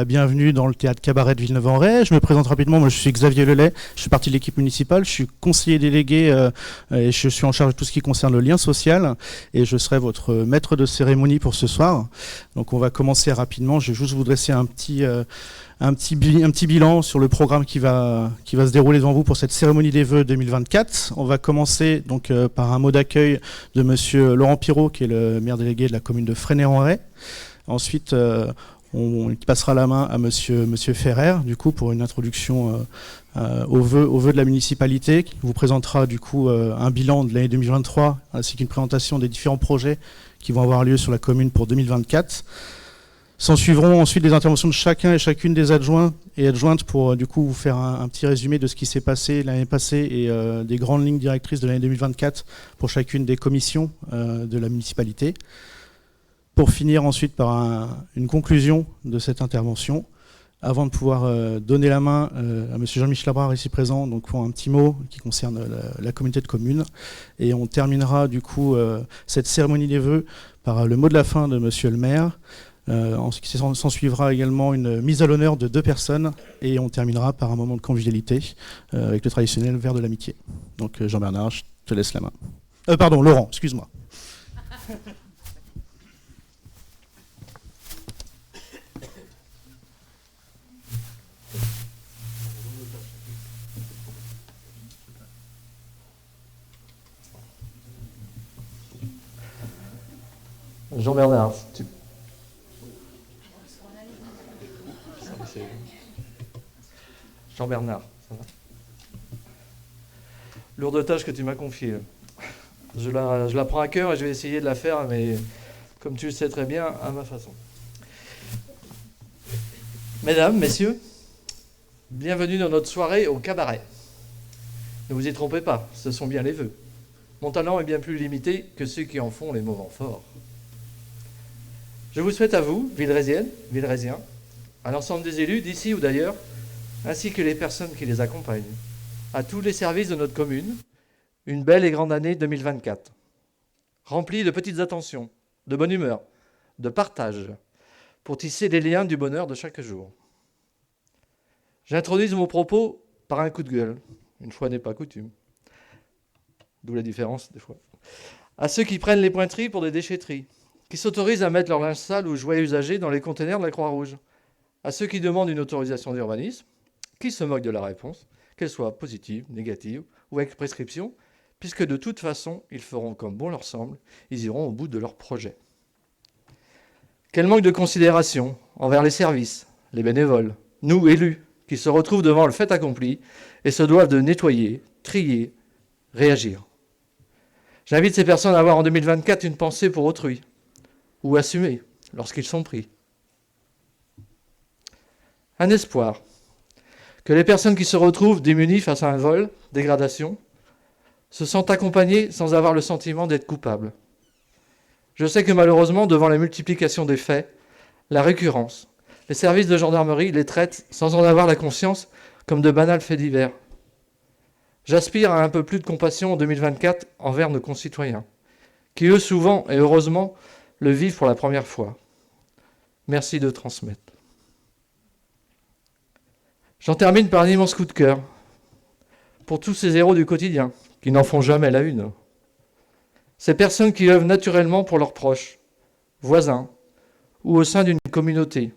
Bienvenue dans le théâtre Cabaret de Villeneuve-en-Ré. Je me présente rapidement, moi je suis Xavier Lelay, je fais partie de l'équipe municipale, je suis conseiller délégué et je suis en charge de tout ce qui concerne le lien social et je serai votre maître de cérémonie pour ce soir. Donc on va commencer rapidement, je vais juste vous dresser un petit bilan sur le programme qui va se dérouler devant vous pour cette cérémonie des vœux 2024. On va commencer donc par un mot d'accueil de monsieur Laurent Pirot qui est le maire délégué de la commune de Fresnay-en-Ré. Ensuite, on passera la main à monsieur Ferrer, du coup, pour une introduction aux vœux de la municipalité, qui vous présentera, du coup, un bilan de l'année 2023, ainsi qu'une présentation des différents projets qui vont avoir lieu sur la commune pour 2024. S'en suivront ensuite des interventions de chacun et chacune des adjoints et adjointes pour, du coup, vous faire un petit résumé de ce qui s'est passé l'année passée et des grandes lignes directrices de l'année 2024 pour chacune des commissions de la municipalité. Pour finir ensuite par une conclusion de cette intervention, avant de pouvoir donner la main à M. Jean-Michel Labrard ici présent, donc pour un petit mot qui concerne la communauté de communes. Et on terminera du coup cette cérémonie des vœux par le mot de la fin de M. le maire. S'en suivra également une mise à l'honneur de 2 personnes et on terminera par un moment de convivialité avec le traditionnel verre de l'amitié. Donc Jean-Bernard, je te laisse la main. Pardon, Laurent, excuse-moi. Jean-Bernard, Jean-Bernard, ça va? Lourde tâche que tu m'as confiée. Je la prends à cœur et je vais essayer de la faire, mais comme tu le sais très bien, à ma façon. Mesdames, messieurs, bienvenue dans notre soirée au cabaret. Ne vous y trompez pas, ce sont bien les vœux. Mon talent est bien plus limité que ceux qui en font les moments forts. Je vous souhaite à vous, Villerésiennes, Villerésiens, à l'ensemble des élus d'ici ou d'ailleurs, ainsi que les personnes qui les accompagnent, à tous les services de notre commune, une belle et grande année 2024, remplie de petites attentions, de bonne humeur, de partage, pour tisser les liens du bonheur de chaque jour. J'introduis mon propos par un coup de gueule, une fois n'est pas coutume, d'où la différence des fois, à ceux qui prennent les pointeries pour des déchetteries, qui s'autorisent à mettre leur linge sale ou jouets usagés dans les containers de la Croix-Rouge, à ceux qui demandent une autorisation d'urbanisme, qui se moquent de la réponse, qu'elle soit positive, négative ou avec prescription, puisque de toute façon, ils feront comme bon leur semble, ils iront au bout de leur projet. Quel manque de considération envers les services, les bénévoles, nous élus, qui se retrouvent devant le fait accompli et se doivent de nettoyer, trier, réagir. J'invite ces personnes à avoir en 2024 une pensée pour autrui, ou assumer lorsqu'ils sont pris. Un espoir que les personnes qui se retrouvent démunies face à un vol, dégradation, se sentent accompagnées sans avoir le sentiment d'être coupables. Je sais que malheureusement, devant la multiplication des faits, la récurrence, les services de gendarmerie les traitent sans en avoir la conscience comme de banals faits divers. J'aspire à un peu plus de compassion en 2024 envers nos concitoyens, qui eux souvent et heureusement le vivent pour la première fois. Merci de transmettre. J'en termine par un immense coup de cœur pour tous ces héros du quotidien qui n'en font jamais la une. Ces personnes qui œuvrent naturellement pour leurs proches, voisins ou au sein d'une communauté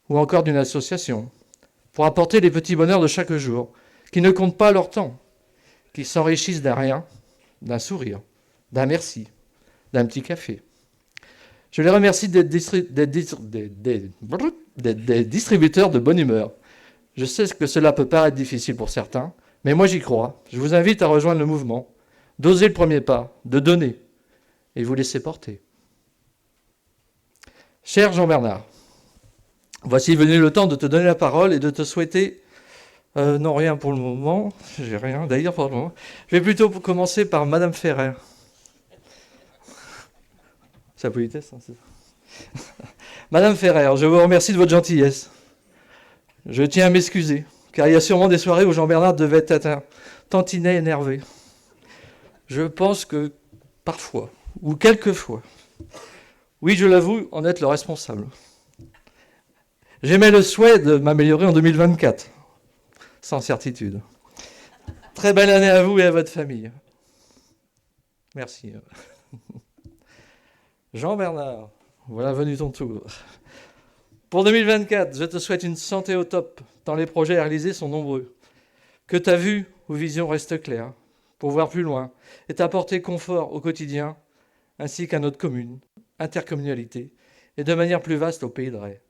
ou encore d'une association pour apporter les petits bonheurs de chaque jour, qui ne comptent pas leur temps, qui s'enrichissent d'un rien, d'un sourire, d'un merci, d'un petit café. Je les remercie d'être des distributeurs de bonne humeur. Je sais que cela peut paraître difficile pour certains, mais moi j'y crois. Je vous invite à rejoindre le mouvement, d'oser le premier pas, de donner, et vous laisser porter. Cher Jean-Bernard, voici venu le temps de te donner la parole et de te souhaiter... non, rien pour le moment. J'ai rien d'ailleurs pour le moment. Je vais plutôt commencer par Madame Ferrer. C'est la politesse, hein, c'est ça. Madame Ferrer, je vous remercie de votre gentillesse. Je tiens à m'excuser, car il y a sûrement des soirées où Jean-Bernard devait être un tantinet énervé. Je pense que parfois, ou quelquefois, oui, je l'avoue, en être le responsable. J'émets le souhait de m'améliorer en 2024, sans certitude. Très belle année à vous et à votre famille. Merci. Jean-Bernard, voilà venu ton tour. Pour 2024, je te souhaite une santé au top, tant les projets à réaliser sont nombreux. Que ta vue ou vision reste claire, pour voir plus loin, et t'apporter confort au quotidien, ainsi qu'à notre commune, intercommunalité, et de manière plus vaste au pays de Ré.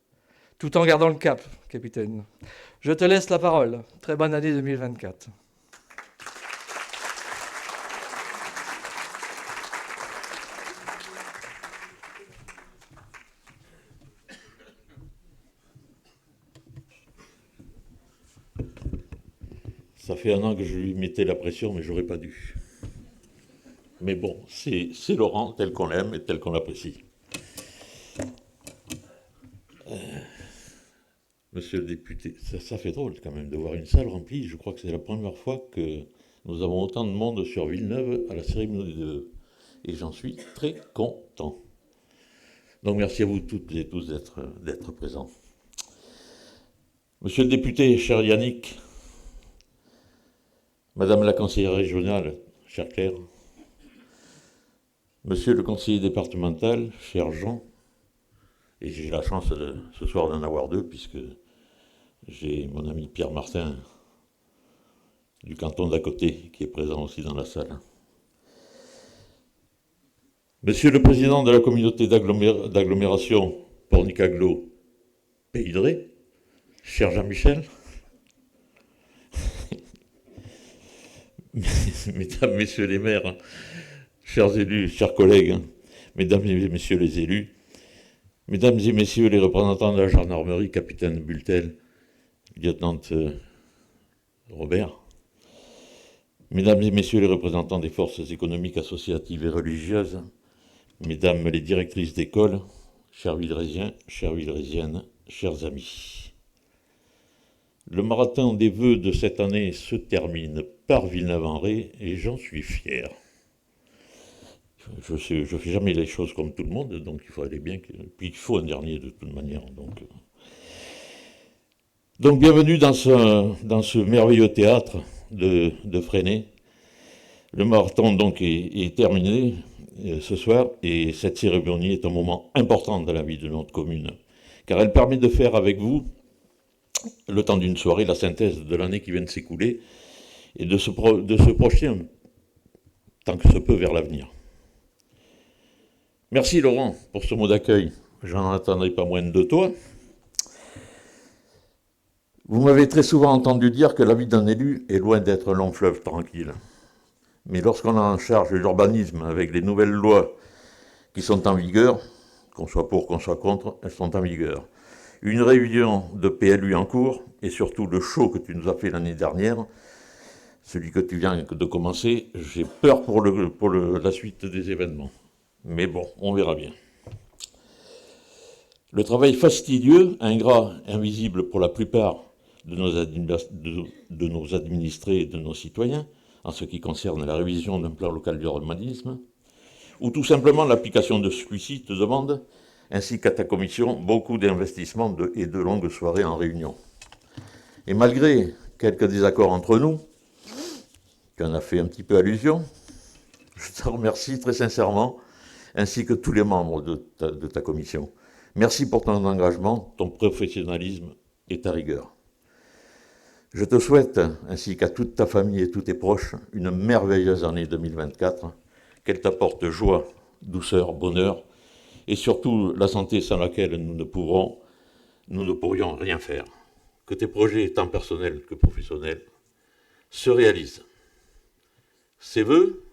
Tout en gardant le cap, capitaine. Je te laisse la parole. Très bonne année 2024. Ça fait un an que je lui mettais la pression, mais j'aurais pas dû. Mais bon, c'est Laurent tel qu'on l'aime et tel qu'on l'apprécie. Monsieur le député, ça fait drôle quand même de voir une salle remplie. Je crois que c'est la première fois que nous avons autant de monde sur Villeneuve à la cérémonie de vœux. Et j'en suis très content. Donc merci à vous toutes et tous d'être présents. Monsieur le député, cher Yannick, Madame la conseillère régionale, chère Claire, Monsieur le conseiller départemental, cher Jean, et j'ai la chance ce soir d'en avoir deux, puisque j'ai mon ami Pierre Martin du canton d'à côté qui est présent aussi dans la salle. Monsieur le président de la communauté d'agglomération Pornicaglo, Pays de Ré, cher Jean-Michel, Mesdames, Messieurs les maires, chers élus, chers collègues, Mesdames et Messieurs les élus, Mesdames et Messieurs les représentants de la gendarmerie, capitaine Bultel, lieutenant Robert, Mesdames et Messieurs les représentants des forces économiques, associatives et religieuses, Mesdames les directrices d'école, chers Villerésiens, chères Villerésiennes, chers amis. Le marathon des vœux de cette année se termine par Villeneuve-en-Ré et j'en suis fier. Je fais jamais les choses comme tout le monde, donc il faut aller bien. Puis il faut un dernier de toute manière. Donc bienvenue dans ce merveilleux théâtre de Fresnay. Le marathon donc est terminé ce soir et cette cérémonie est un moment important dans la vie de notre commune, car elle permet de faire avec vous, le temps d'une soirée, la synthèse de l'année qui vient de s'écouler et de se projeter tant que se peut vers l'avenir. Merci Laurent pour ce mot d'accueil. J'en attendais pas moins de toi. Vous m'avez très souvent entendu dire que la vie d'un élu est loin d'être un long fleuve tranquille. Mais lorsqu'on a en charge l'urbanisme avec les nouvelles lois qui sont en vigueur, qu'on soit pour, qu'on soit contre, elles sont en vigueur. Une réunion de PLU en cours, et surtout le show que tu nous as fait l'année dernière, celui que tu viens de commencer, j'ai peur pour la suite des événements. Mais bon, on verra bien. Le travail fastidieux, ingrat, invisible pour la plupart de nos administrés et de nos citoyens, en ce qui concerne la révision d'un plan local d'urbanisme, ou tout simplement l'application de celui-ci te demande, ainsi qu'à ta commission, beaucoup d'investissements et de longues soirées en réunion. Et malgré quelques désaccords entre nous, tu en as fait un petit peu allusion, je te remercie très sincèrement, ainsi que tous les membres de ta commission. Merci pour ton engagement, ton professionnalisme et ta rigueur. Je te souhaite, ainsi qu'à toute ta famille et tous tes proches, une merveilleuse année 2024, qu'elle t'apporte joie, douceur, bonheur, et surtout la santé sans laquelle nous ne pourrions rien faire. Que tes projets, tant personnels que professionnels, se réalisent. Ces vœux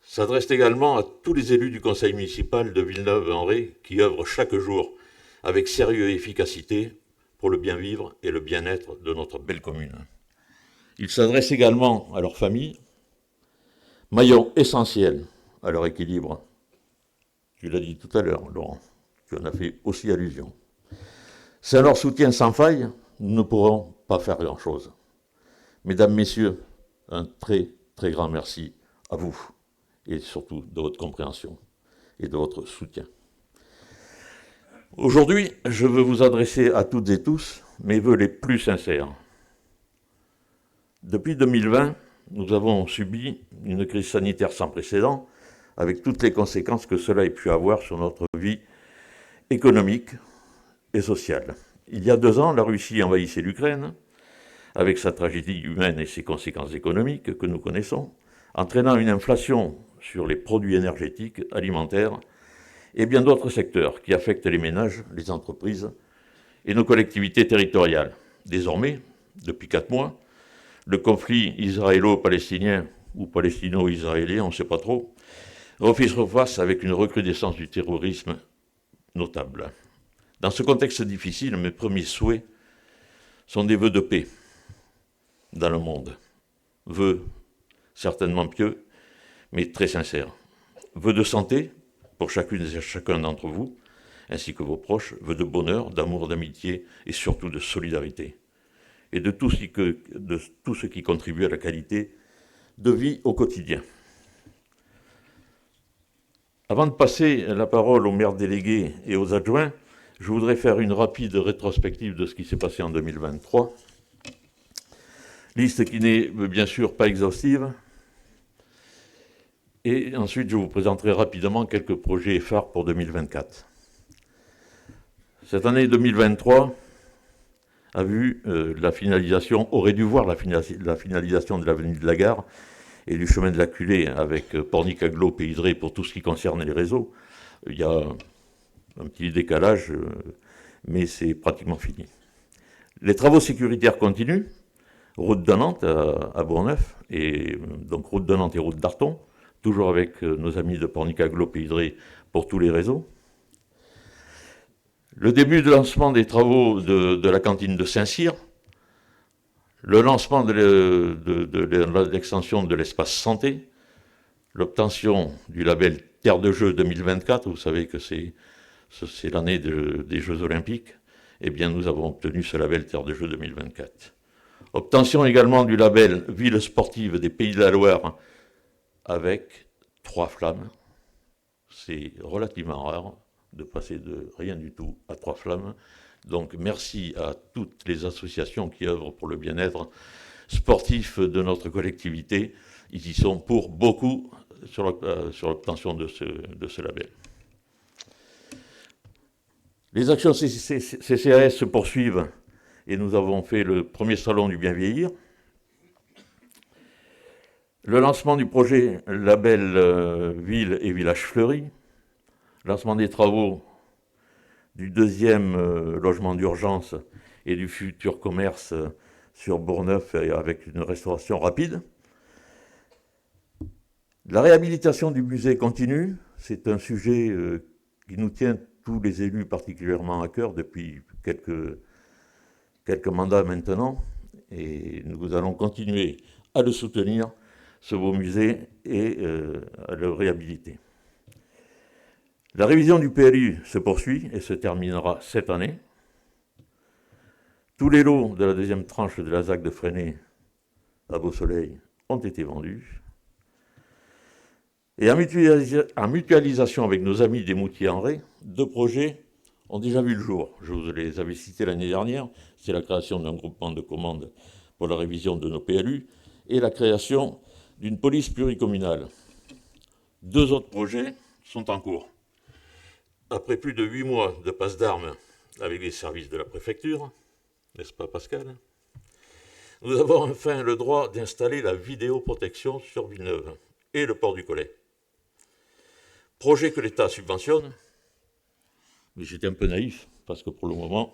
s'adressent également à tous les élus du conseil municipal de Villeneuve-en-Ré qui œuvrent chaque jour avec sérieux et efficacité pour le bien vivre et le bien-être de notre belle commune. Ils s'adressent également à leurs familles, maillon essentiel à leur équilibre. Tu l'as dit tout à l'heure, Laurent, tu en as fait aussi allusion. Sans leur soutien sans faille, nous ne pourrons pas faire grand-chose. Mesdames, Messieurs, un très, très grand merci à vous et surtout de votre compréhension et de votre soutien. Aujourd'hui, je veux vous adresser à toutes et tous mes vœux les plus sincères. Depuis 2020, nous avons subi une crise sanitaire sans précédent, avec toutes les conséquences que cela ait pu avoir sur notre vie économique et sociale. Il y a 2 ans, la Russie envahissait l'Ukraine, avec sa tragédie humaine et ses conséquences économiques que nous connaissons, entraînant une inflation sur les produits énergétiques, alimentaires et bien d'autres secteurs qui affectent les ménages, les entreprises et nos collectivités territoriales. Désormais, depuis 4 mois, le conflit israélo-palestinien ou palestino-israélien, on ne sait pas trop, refait surface avec une recrudescence du terrorisme notable. Dans ce contexte difficile, mes premiers souhaits sont des vœux de paix dans le monde. Vœux certainement pieux, mais très sincères. Vœux de santé pour chacune et chacun d'entre vous, ainsi que vos proches. Vœux de bonheur, d'amour, d'amitié et surtout de solidarité. Et de tout ce qui contribue à la qualité de vie au quotidien. Avant de passer la parole aux maires délégués et aux adjoints, je voudrais faire une rapide rétrospective de ce qui s'est passé en 2023. Liste qui n'est bien sûr pas exhaustive. Et ensuite, je vous présenterai rapidement quelques projets phares pour 2024. Cette année 2023 a vu aurait dû voir la finalisation de l'avenue de la Gare et du chemin de la Culée avec Pornic-Aglo, Pays de Ré pour tout ce qui concerne les réseaux. Il y a un petit décalage, mais c'est pratiquement fini. Les travaux sécuritaires continuent. Route de Nantes à Bourgneuf, et donc route de Nantes et route d'Arton, toujours avec nos amis de Pornic-Aglo, Pays de Ré pour tous les réseaux. Le début de lancement des travaux de la cantine de Saint-Cyr, le lancement de l'extension de l'espace santé, l'obtention du label Terre de Jeux 2024, vous savez que c'est l'année des Jeux Olympiques, eh bien nous avons obtenu ce label Terre de Jeux 2024. Obtention également du label Ville sportive des Pays de la Loire avec 3 flammes. C'est relativement rare de passer de rien du tout à 3 flammes. Donc merci à toutes les associations qui œuvrent pour le bien-être sportif de notre collectivité. Ils y sont pour beaucoup sur l'obtention de ce label. Les actions CCAS se poursuivent et nous avons fait le premier salon du bien vieillir. Le lancement du projet label Ville et Village Fleuri. Lancement des travaux du 2e logement d'urgence et du futur commerce sur Bourgneuf avec une restauration rapide. La réhabilitation du musée continue. C'est un sujet qui nous tient tous les élus particulièrement à cœur depuis quelques mandats maintenant. Et nous allons continuer à le soutenir, ce beau musée, et à le réhabiliter. La révision du PLU se poursuit et se terminera cette année. Tous les lots de la 2e tranche de la ZAC de Fresnay à Beau-Soleil ont été vendus. Et en mutualisation avec nos amis des Moutiers-en-Ré, 2 projets ont déjà vu le jour. Je vous les avais cités l'année dernière. C'est la création d'un groupement de commandes pour la révision de nos PLU et la création d'une police pluricommunale. 2 autres projets sont en cours. Après plus de 8 mois de passe d'armes avec les services de la préfecture, n'est-ce pas Pascal ? Nous avons enfin le droit d'installer la vidéoprotection sur Villeneuve et le port du Collet. Projet que l'État subventionne, mais j'étais un peu naïf, parce que pour le moment,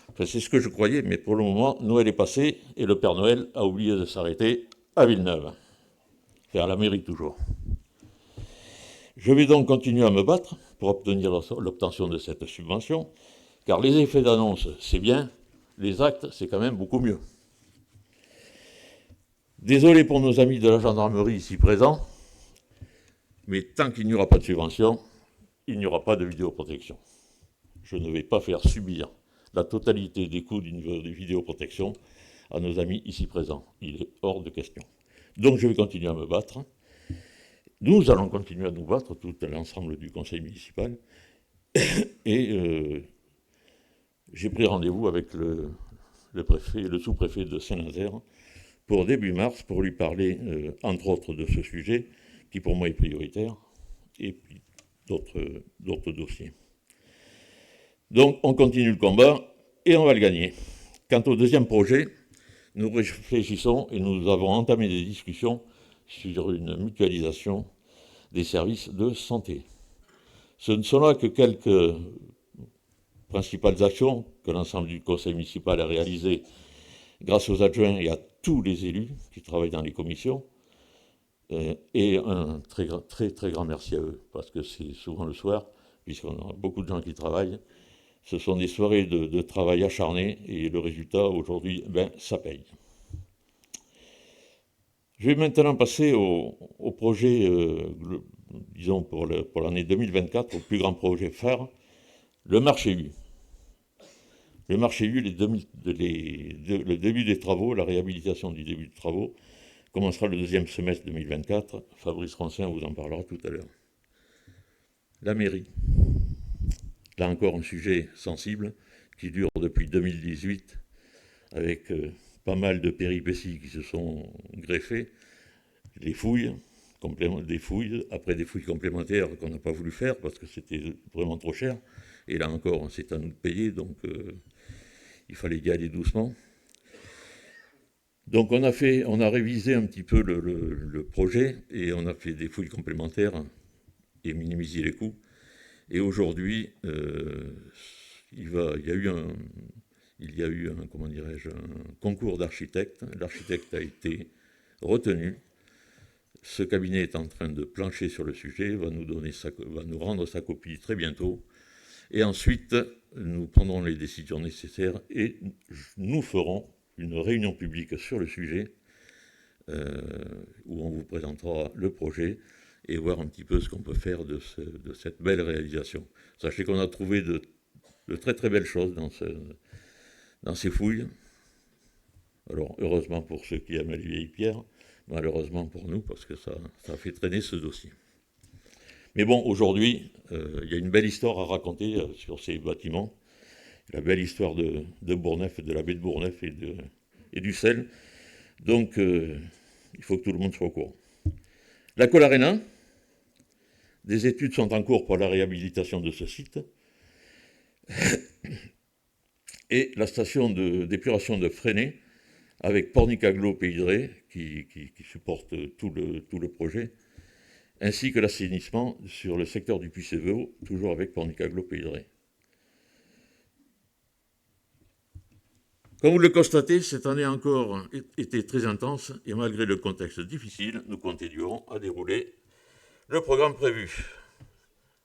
enfin c'est ce que je croyais, mais pour le moment, Noël est passé et le Père Noël a oublié de s'arrêter à Villeneuve. Et à la mairie toujours. Je vais donc continuer à me battre pour obtenir l'obtention de cette subvention, car les effets d'annonce, c'est bien, les actes, c'est quand même beaucoup mieux. Désolé pour nos amis de la gendarmerie ici présents, mais tant qu'il n'y aura pas de subvention, il n'y aura pas de vidéoprotection. Je ne vais pas faire subir la totalité des coûts d'une vidéoprotection à nos amis ici présents. Il est hors de question. Donc je vais continuer à me battre. Nous allons continuer à nous battre, tout l'ensemble du conseil municipal, Et j'ai pris rendez-vous avec le préfet, le sous-préfet de Saint-Nazaire pour début mars, pour lui parler, entre autres, de ce sujet, qui pour moi est prioritaire, et puis d'autres dossiers. Donc on continue le combat, et on va le gagner. Quant au deuxième projet, nous réfléchissons et nous avons entamé des discussions sur une mutualisation des services de santé. Ce ne sont là que quelques principales actions que l'ensemble du conseil municipal a réalisées grâce aux adjoints et à tous les élus qui travaillent dans les commissions. Et un très grand merci à eux, parce que c'est souvent le soir, puisqu'on a beaucoup de gens qui travaillent. Ce sont des soirées de travail acharné, et le résultat, aujourd'hui, ça paye. Je vais maintenant passer au projet, disons, pour l'année 2024, au plus grand projet phare, le marché U. Le marché U, le début des travaux, la réhabilitation du début des travaux, commencera le deuxième semestre 2024. Fabrice Rancin vous en parlera tout à l'heure. La mairie. Là encore, un sujet sensible qui dure depuis 2018, avec pas mal de péripéties qui se sont greffées. Les fouilles, après des fouilles complémentaires qu'on n'a pas voulu faire parce que c'était vraiment trop cher. Et là encore, c'est à nous de payer, donc il fallait y aller doucement. Donc on a révisé un petit peu le projet et on a fait des fouilles complémentaires et minimisé les coûts. Et aujourd'hui, il y a eu un concours d'architectes. L'architecte a été retenu. Ce cabinet est en train de plancher sur le sujet, va nous rendre sa copie très bientôt. Et ensuite, nous prendrons les décisions nécessaires et nous ferons une réunion publique sur le sujet où on vous présentera le projet et voir un petit peu ce qu'on peut faire de cette belle réalisation. Sachez qu'on a trouvé de très très belles choses dans ces fouilles. Alors heureusement pour ceux qui aiment les vieilles pierres, malheureusement pour nous parce que ça a fait traîner ce dossier. Mais bon, aujourd'hui, il y a une belle histoire à raconter sur ces bâtiments. La belle histoire de Bourgneuf, de la baie de Bourgneuf et du sel. Donc, il faut que tout le monde soit au courant. La Colarena, des études sont en cours pour la réhabilitation de ce site. Et la station d'épuration de Fresnay, avec Pornicaglo Pays de Ré, qui supporte tout le projet, ainsi que l'assainissement sur le secteur du Puy-Sévaux, toujours avec Pornicaglo Pays de Ré. Comme vous le constatez, cette année a encore été très intense et malgré le contexte difficile, nous continuerons à dérouler le programme prévu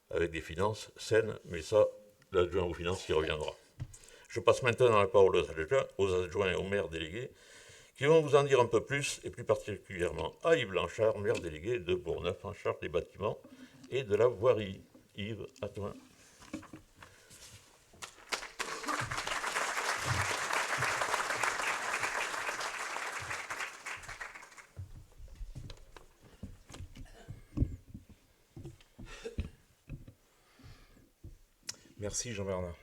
avec des finances saines, mais ça, l'adjoint aux finances y reviendra. Je passe maintenant la parole aux adjoints et aux maires délégués qui vont vous en dire un peu plus, et plus particulièrement à Yves Blanchard, maire délégué de Bourgneuf, en charge des bâtiments et de la voirie. Yves, à toi. Merci Jean-Bernard.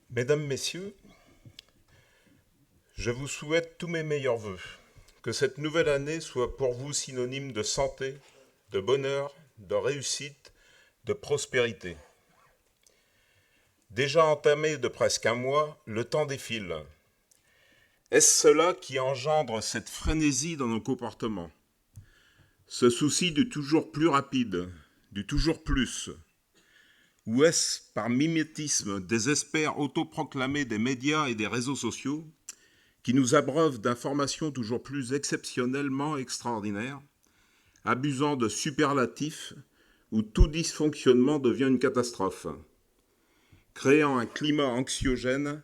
Mesdames, Messieurs, je vous souhaite tous mes meilleurs vœux. Que cette nouvelle année soit pour vous synonyme de santé, de bonheur, de réussite, de prospérité. Déjà entamé de presque un mois, le temps défile. Est-ce cela qui engendre cette frénésie dans nos comportements? Ce souci du toujours plus rapide, du toujours plus? Ou est-ce par mimétisme des experts autoproclamés des médias et des réseaux sociaux qui nous abreuvent d'informations toujours plus exceptionnellement extraordinaires, abusant de superlatifs où tout dysfonctionnement devient une catastrophe, créant un climat anxiogène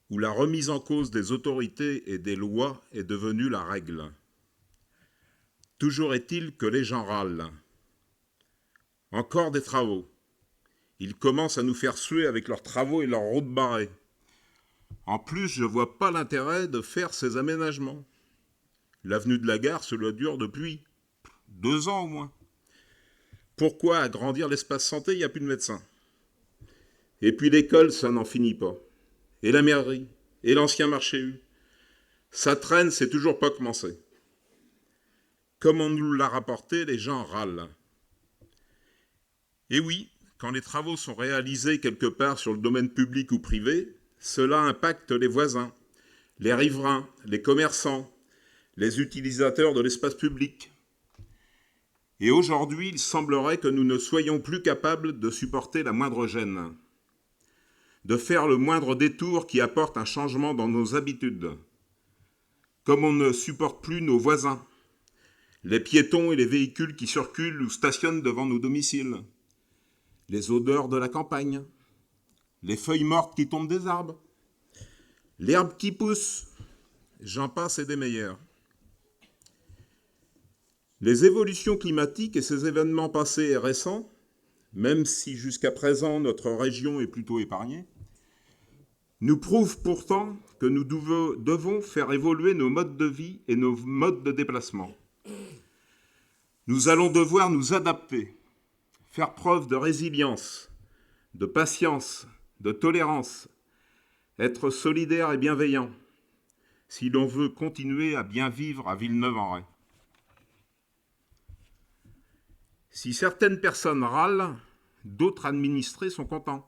où la remise en cause des autorités et des lois est devenue la règle. Toujours est-il que les gens râlent. Encore des travaux. Ils commencent à nous faire suer avec leurs travaux et leurs routes barrées. En plus, je ne vois pas l'intérêt de faire ces aménagements. L'avenue de la Gare, cela dure depuis 2 ans au moins. Pourquoi agrandir l'espace santé? Il n'y a plus de médecins. Et puis l'école, ça n'en finit pas. Et la mairie, et l'ancien marché U. Ça traîne, c'est toujours pas commencé. Comme on nous l'a rapporté, les gens râlent. Et oui, quand les travaux sont réalisés quelque part sur le domaine public ou privé, cela impacte les voisins, les riverains, les commerçants, les utilisateurs de l'espace public. Et aujourd'hui, il semblerait que nous ne soyons plus capables de supporter la moindre gêne, de faire le moindre détour qui apporte un changement dans nos habitudes. Comme on ne supporte plus nos voisins, les piétons et les véhicules qui circulent ou stationnent devant nos domiciles, les odeurs de la campagne, les feuilles mortes qui tombent des arbres, l'herbe qui pousse, j'en passe et des meilleurs. Les évolutions climatiques et ces événements passés et récents, même si jusqu'à présent notre région est plutôt épargnée, nous prouvent pourtant que nous devons faire évoluer nos modes de vie et nos modes de déplacement. Nous allons devoir nous adapter, faire preuve de résilience, de patience, de tolérance, être solidaire et bienveillant, si l'on veut continuer à bien vivre à Villeneuve-en-Ré. Si certaines personnes râlent, d'autres administrés sont contents.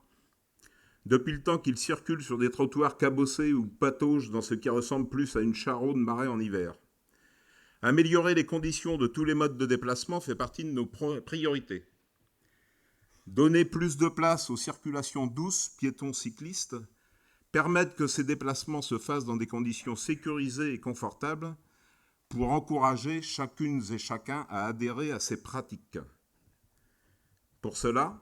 Depuis le temps qu'ils circulent sur des trottoirs cabossés ou pataugent dans ce qui ressemble plus à une charreau de marée en hiver. Améliorer les conditions de tous les modes de déplacement fait partie de nos priorités. Donner plus de place aux circulations douces, piétons, cyclistes, permettre que ces déplacements se fassent dans des conditions sécurisées et confortables pour encourager chacune et chacun à adhérer à ces pratiques. Pour cela,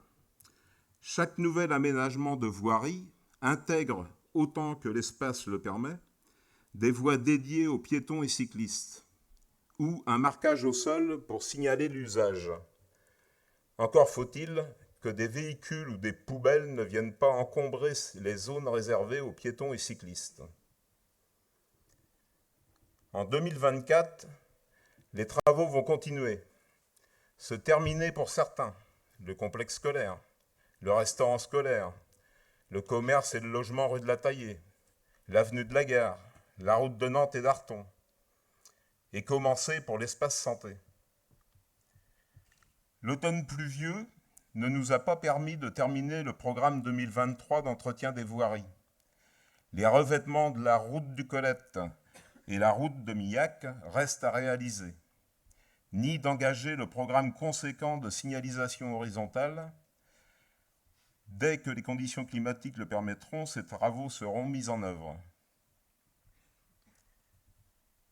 chaque nouvel aménagement de voirie intègre, autant que l'espace le permet, des voies dédiées aux piétons et cyclistes, ou un marquage au sol pour signaler l'usage. Encore faut-il que des véhicules ou des poubelles ne viennent pas encombrer les zones réservées aux piétons et cyclistes. En 2024, les travaux vont continuer, se terminer pour certains, le complexe scolaire, le restaurant scolaire, le commerce et le logement rue de la Taillée, l'avenue de la Gare, la route de Nantes et d'Arton, et commencer pour l'espace santé. L'automne pluvieux ne nous a pas permis de terminer le programme 2023 d'entretien des voiries. Les revêtements de la route du Colette et la route de Millac restent à réaliser, ni d'engager le programme conséquent de signalisation horizontale. Dès que les conditions climatiques le permettront, ces travaux seront mis en œuvre.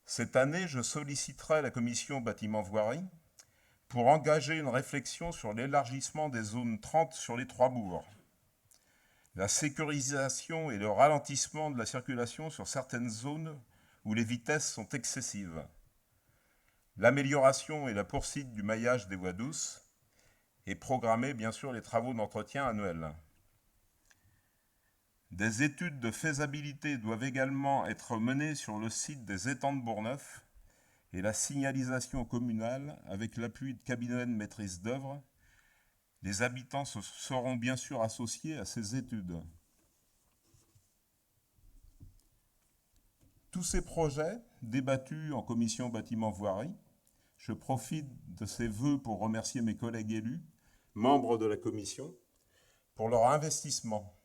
Cette année, je solliciterai la commission bâtiment-voirie pour engager une réflexion sur l'élargissement des zones 30 sur les 3 bourgs, la sécurisation et le ralentissement de la circulation sur certaines zones où les vitesses sont excessives, l'amélioration et la poursuite du maillage des voies douces, et programmer bien sûr les travaux d'entretien annuels. Des études de faisabilité doivent également être menées sur le site des étangs de Bourgneuf et la signalisation communale avec l'appui de cabinets de maîtrise d'œuvre. Les habitants seront bien sûr associés à ces études. Tous ces projets débattus en commission bâtiment-voirie, je profite de ces vœux pour remercier mes collègues élus, membres de la commission, pour leur investissement.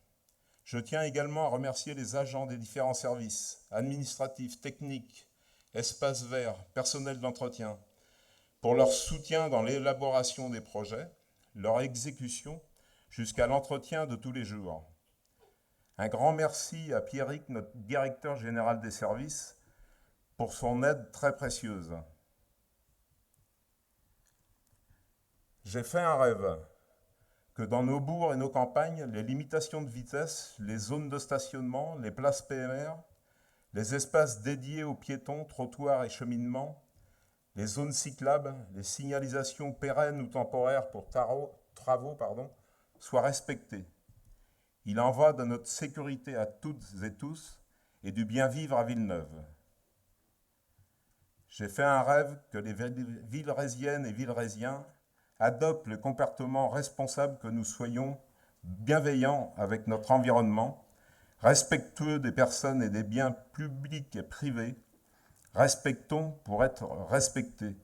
Je tiens également à remercier les agents des différents services, administratifs, techniques, espaces verts, personnel d'entretien, pour leur soutien dans l'élaboration des projets, leur exécution, jusqu'à l'entretien de tous les jours. Un grand merci à Pierrick, notre directeur général des services, pour son aide très précieuse. J'ai fait un rêve, que dans nos bourgs et nos campagnes, les limitations de vitesse, les zones de stationnement, les places PMR, les espaces dédiés aux piétons, trottoirs et cheminements, les zones cyclables, les signalisations pérennes ou temporaires pour travaux, soient respectés. Il en va de notre sécurité à toutes et tous et du bien vivre à Villeneuve. J'ai fait un rêve que les Villerésiennes et Villerésiens adoptent le comportement responsable que nous soyons bienveillants avec notre environnement, respectueux des personnes et des biens publics et privés, respectons pour être respectés.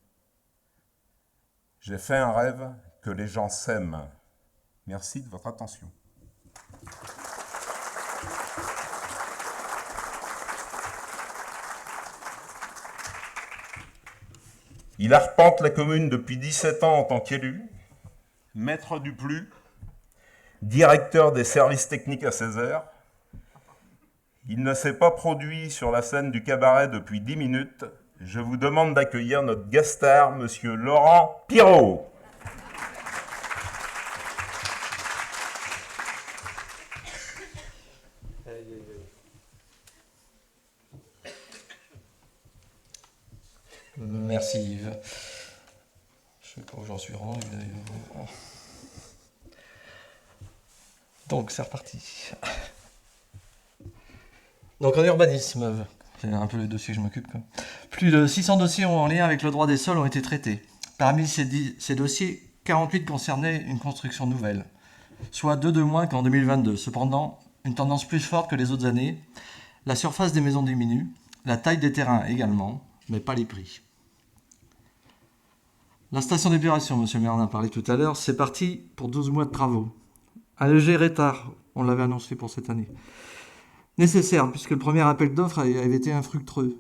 J'ai fait un rêve que les gens s'aiment. Merci de votre attention. Il arpente la commune depuis 17 ans en tant qu'élu, maître du plus, directeur des services techniques à Césaire. Il ne s'est pas produit sur la scène du cabaret depuis 10 minutes. Je vous demande d'accueillir notre guest-star, monsieur Laurent Pirot. Merci Yves. Je sais pas où j'en suis rendu d'ailleurs. Donc c'est reparti. Donc en urbanisme, c'est un peu le dossier que je m'occupe. Plus de 600 dossiers en lien avec le droit des sols ont été traités. Parmi ces dossiers, 48 concernaient une construction nouvelle, soit 2 de moins qu'en 2022. Cependant, une tendance plus forte que les autres années. La surface des maisons diminue, la taille des terrains également, mais pas les prix. La station d'épuration, M. le maire en a parlé tout à l'heure, c'est parti pour 12 mois de travaux. Un léger retard, on l'avait annoncé pour cette année. Nécessaire, puisque le premier appel d'offres avait été infructueux.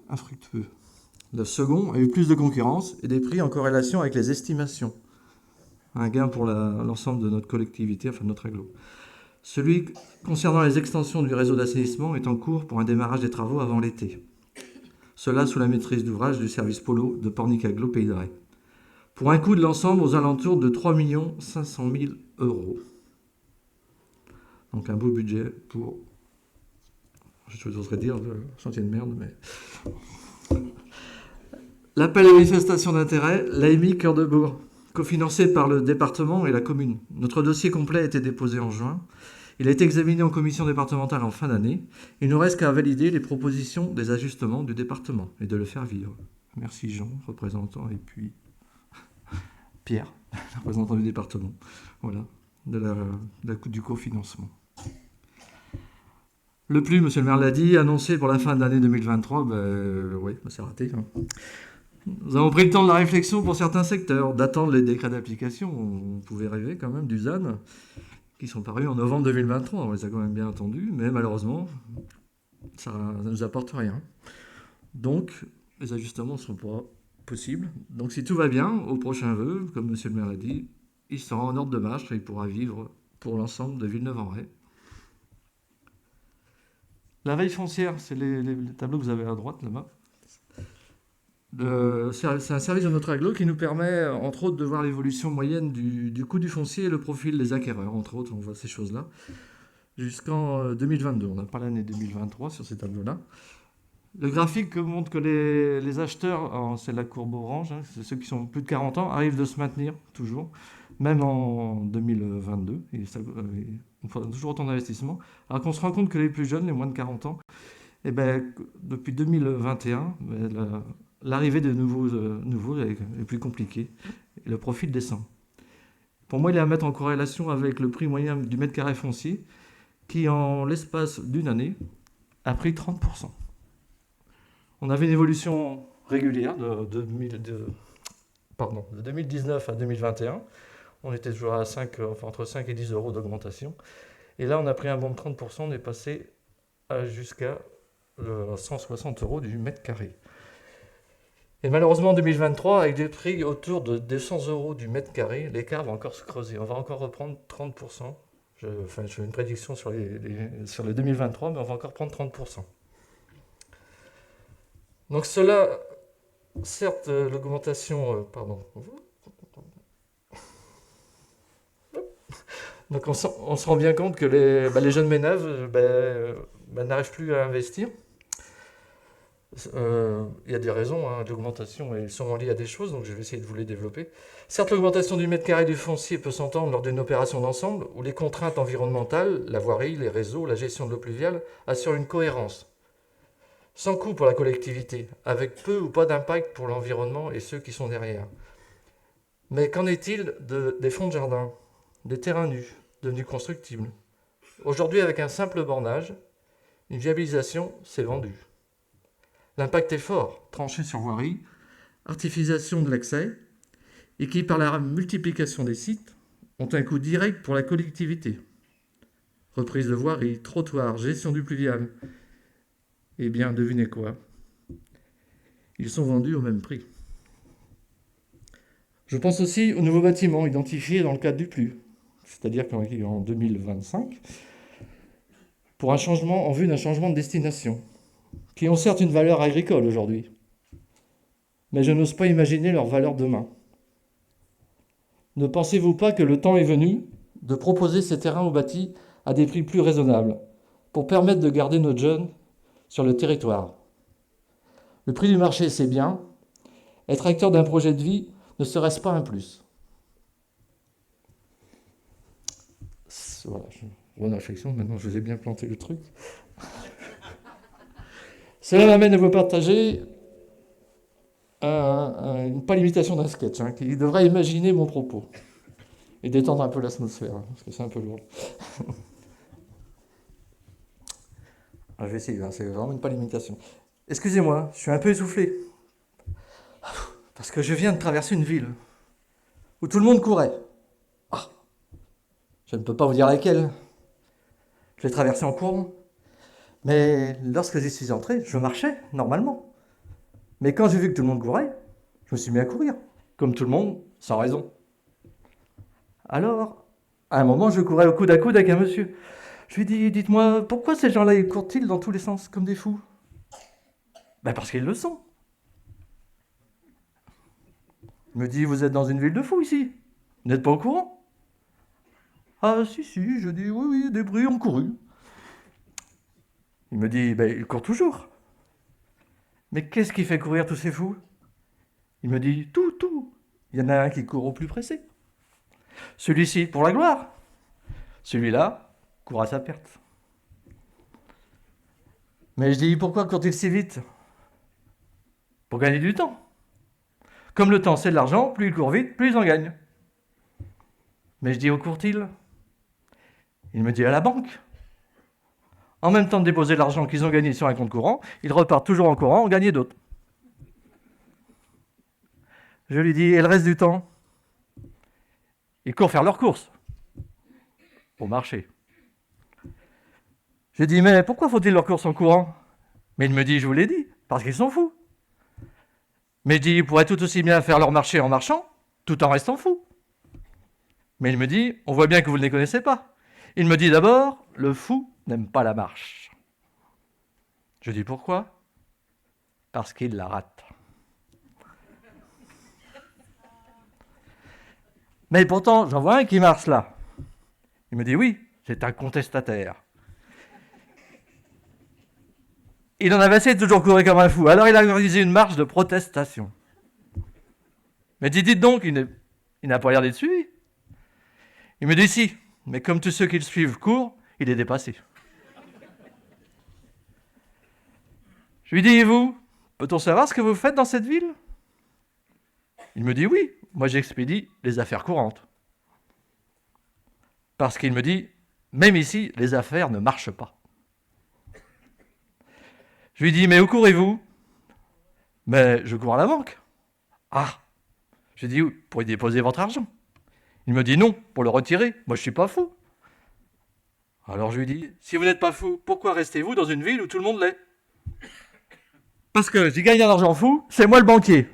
Le second a eu plus de concurrence et des prix en corrélation avec les estimations. Un gain pour l'ensemble de notre collectivité, enfin de notre agglo. Celui concernant les extensions du réseau d'assainissement est en cours pour un démarrage des travaux avant l'été. Cela sous la maîtrise d'ouvrage du service Polo de Pornic-Agglo Pays de Ré. Pour un coût de l'ensemble aux alentours de 3 500 000 €. Donc un beau budget pour, je n'oserais dire, le chantier de merde, mais... L'appel à manifestation d'intérêt, l'AMI Cœur de Bourg, cofinancé par le département et la commune. Notre dossier complet a été déposé en juin. Il a été examiné en commission départementale en fin d'année. Il ne nous reste qu'à valider les propositions des ajustements du département et de le faire vivre. Merci Jean, représentant, et puis Pierre, représentant du département. Voilà, du cofinancement. Le plus, monsieur le maire l'a dit, annoncé pour la fin de l'année 2023, c'est raté. Hein. Nous avons pris le temps de la réflexion pour certains secteurs, d'attendre les décrets d'application. On pouvait rêver quand même du ZAN, qui sont parus en novembre 2023. On les a quand même bien attendus, mais malheureusement, ça ne nous apporte rien. Donc, les ajustements ne seront pas possibles. Donc, si tout va bien, au prochain vœu, comme monsieur le maire l'a dit, il sera en ordre de marche et il pourra vivre pour l'ensemble de Villeneuve-en-Ré. La veille foncière, c'est les tableaux que vous avez à droite, là-bas. C'est un service de notre agglo qui nous permet, entre autres, de voir l'évolution moyenne du coût du foncier et le profil des acquéreurs. Entre autres, on voit ces choses-là. Jusqu'en 2022. On n'a pas l'année 2023 sur ces tableaux-là. Le graphique montre que les acheteurs, c'est la courbe orange, hein, c'est ceux qui sont plus de 40 ans, arrivent de se maintenir toujours, même en 2022. On fait toujours autant d'investissements. Alors qu'on se rend compte que les plus jeunes, les moins de 40 ans, depuis 2021, l'arrivée de nouveaux est plus compliquée et le profil descend. Pour moi, il est à mettre en corrélation avec le prix moyen du mètre carré foncier qui, en l'espace d'une année, a pris 30%. On avait une évolution régulière de 2019 à 2021. On était toujours à entre 5 et 10 euros d'augmentation. Et là, on a pris un bond de 30%, on est passé jusqu'à 160 euros du mètre carré. Et malheureusement, en 2023, avec des prix autour de 200 euros du mètre carré, l'écart va encore se creuser. On va encore reprendre 30%. Je fais une prédiction sur les 2023, mais on va encore prendre 30%. Donc cela, certes, l'augmentation... Donc on se rend bien compte que les jeunes ménages n'arrivent plus à investir. Il y a des raisons de l'augmentation et elles sont liées à des choses, donc je vais essayer de vous les développer. Certes, l'augmentation du mètre carré du foncier peut s'entendre lors d'une opération d'ensemble où les contraintes environnementales, la voirie, les réseaux, la gestion de l'eau pluviale assurent une cohérence. Sans coût pour la collectivité, avec peu ou pas d'impact pour l'environnement et ceux qui sont derrière. Mais qu'en est-il des fonds de jardin, des terrains nus, devenus constructibles? Aujourd'hui, avec un simple bornage, une viabilisation s'est vendue. L'impact est fort, tranché sur voirie, artificialisation de l'accès, et qui, par la multiplication des sites, ont un coût direct pour la collectivité. Reprise de voirie, trottoirs, gestion du pluvial. Eh bien, devinez quoi? Ils sont vendus au même prix. Je pense aussi aux nouveaux bâtiments identifiés dans le cadre du PLU, c'est-à-dire qu'en 2025, pour un changement en vue d'un changement de destination, qui ont certes une valeur agricole aujourd'hui, mais je n'ose pas imaginer leur valeur demain. Ne pensez-vous pas que le temps est venu de proposer ces terrains au bâti à des prix plus raisonnables, pour permettre de garder nos jeunes sur le territoire? Le prix du marché, c'est bien. Être acteur d'un projet de vie, ne serait-ce pas un plus? Voilà, bonne réflexion, maintenant je vous ai bien planté le truc. Cela m'amène à vous partager pas l'imitation d'un sketch, qui devrait imaginer mon propos et détendre un peu l'atmosphère, parce que c'est un peu lourd. Je vais essayer, c'est vraiment une pas l'imitation. Excusez-moi, je suis un peu essoufflé. Parce que je viens de traverser une ville où tout le monde courait. Ah, je ne peux pas vous dire laquelle. Je l'ai traversée en courant. Mais lorsque j'y suis entré, je marchais normalement. Mais quand j'ai vu que tout le monde courait, je me suis mis à courir. Comme tout le monde, sans raison. Alors, à un moment, je courais au coude à coude avec un monsieur. Je lui dis, dites-moi, pourquoi ces gens-là, ils courent-ils dans tous les sens, comme des fous? Ben parce qu'ils le sont. Il me dit, vous êtes dans une ville de fous ici. Vous n'êtes pas au courant? Ah si, je dis, oui, des bruits ont couru. Il me dit, ben ils courent toujours. Mais qu'est-ce qui fait courir tous ces fous? Il me dit, tout. Il y en a un qui court au plus pressé. Celui-ci, pour la gloire. Celui-là, court à sa perte. Mais je dis, pourquoi court-il si vite? Pour gagner du temps. Comme le temps, c'est de l'argent, plus il court vite, plus ils en gagnent. Mais je dis, où court-il? Il me dit, à la banque. En même temps de déposer l'argent qu'ils ont gagné sur un compte courant, ils repartent toujours en courant en gagner d'autres. Je lui dis, et le reste du temps? Ils courent faire leurs courses. Au marché. Je dis, mais pourquoi faut-ils leurs courses en courant? Mais il me dit, je vous l'ai dit, parce qu'ils sont fous. Mais je dis, ils pourraient tout aussi bien faire leur marché en marchant, tout en restant fous. Mais il me dit, on voit bien que vous ne les connaissez pas. Il me dit d'abord, le fou n'aime pas la marche. Je dis, pourquoi? Parce qu'il la rate. Mais pourtant, j'en vois un qui marche là. Il me dit, oui, c'est un contestataire. Il en avait assez de toujours courir comme un fou. Alors il a organisé une marche de protestation. Mais dites donc, il n'a pas l'air d'être suivi. Il me dit si, mais comme tous ceux qui le suivent courent, il est dépassé. Je lui dis, et vous, peut-on savoir ce que vous faites dans cette ville? Il me dit oui, moi j'expédie les affaires courantes. Parce qu'il me dit, même ici, les affaires ne marchent pas. Je lui dis, mais où courez-vous? Mais je cours à la banque. Ah, je dis, pour y déposer votre argent. Il me dit non, pour le retirer. Moi, je suis pas fou. Alors je lui dis, si vous n'êtes pas fou, pourquoi restez-vous dans une ville où tout le monde l'est? Parce que j'y gagne un argent fou, c'est moi le banquier.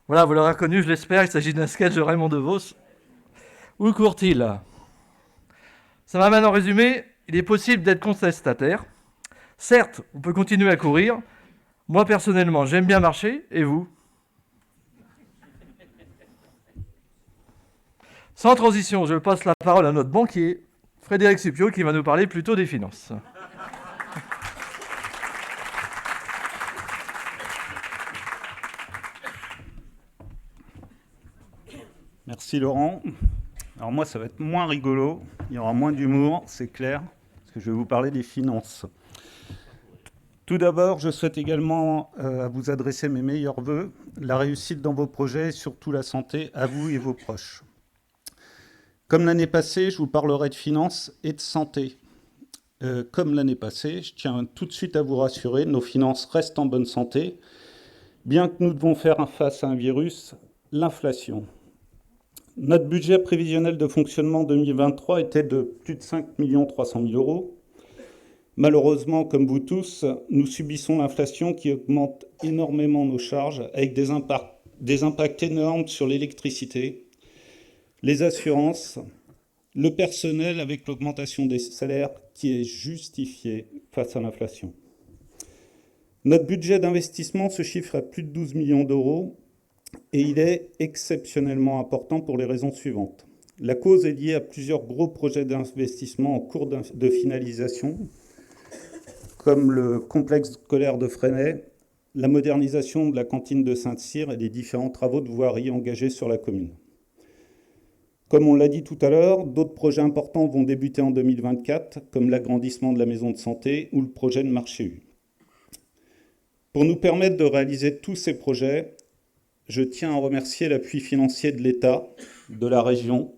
Voilà, vous l'aurez reconnu, je l'espère, il s'agit d'un sketch de Raymond DeVos. Où court-il? Ça va maintenant résumer, il est possible d'être contestataire. Certes, on peut continuer à courir. Moi, personnellement, j'aime bien marcher, et vous? Sans transition, je passe la parole à notre banquier, Frédéric Suppiot, qui va nous parler plutôt des finances. Merci Laurent. Alors moi, ça va être moins rigolo, il y aura moins d'humour, c'est clair, parce je vais vous parler des finances. Tout d'abord, je souhaite également vous adresser mes meilleurs vœux, la réussite dans vos projets et surtout la santé à vous et vos proches. Comme l'année passée, je vous parlerai de finances et de santé. Comme l'année passée, je tiens tout de suite à vous rassurer, nos finances restent en bonne santé, bien que nous devons faire face à un virus, l'inflation. Notre budget prévisionnel de fonctionnement 2023 était de plus de 5 300 000 euros. Malheureusement, comme vous tous, nous subissons l'inflation qui augmente énormément nos charges avec des impacts énormes sur l'électricité, les assurances, le personnel avec l'augmentation des salaires qui est justifiée face à l'inflation. Notre budget d'investissement se chiffre à plus de 12 millions d'euros et il est exceptionnellement important pour les raisons suivantes. La cause est liée à plusieurs gros projets d'investissement en cours de finalisation, comme le complexe scolaire de Fresnay, la modernisation de la cantine de Saint-Cyr et les différents travaux de voirie engagés sur la commune. Comme on l'a dit tout à l'heure, d'autres projets importants vont débuter en 2024, comme l'agrandissement de la maison de santé ou le projet de marché U. Pour nous permettre de réaliser tous ces projets, je tiens à remercier l'appui financier de l'État, de la région,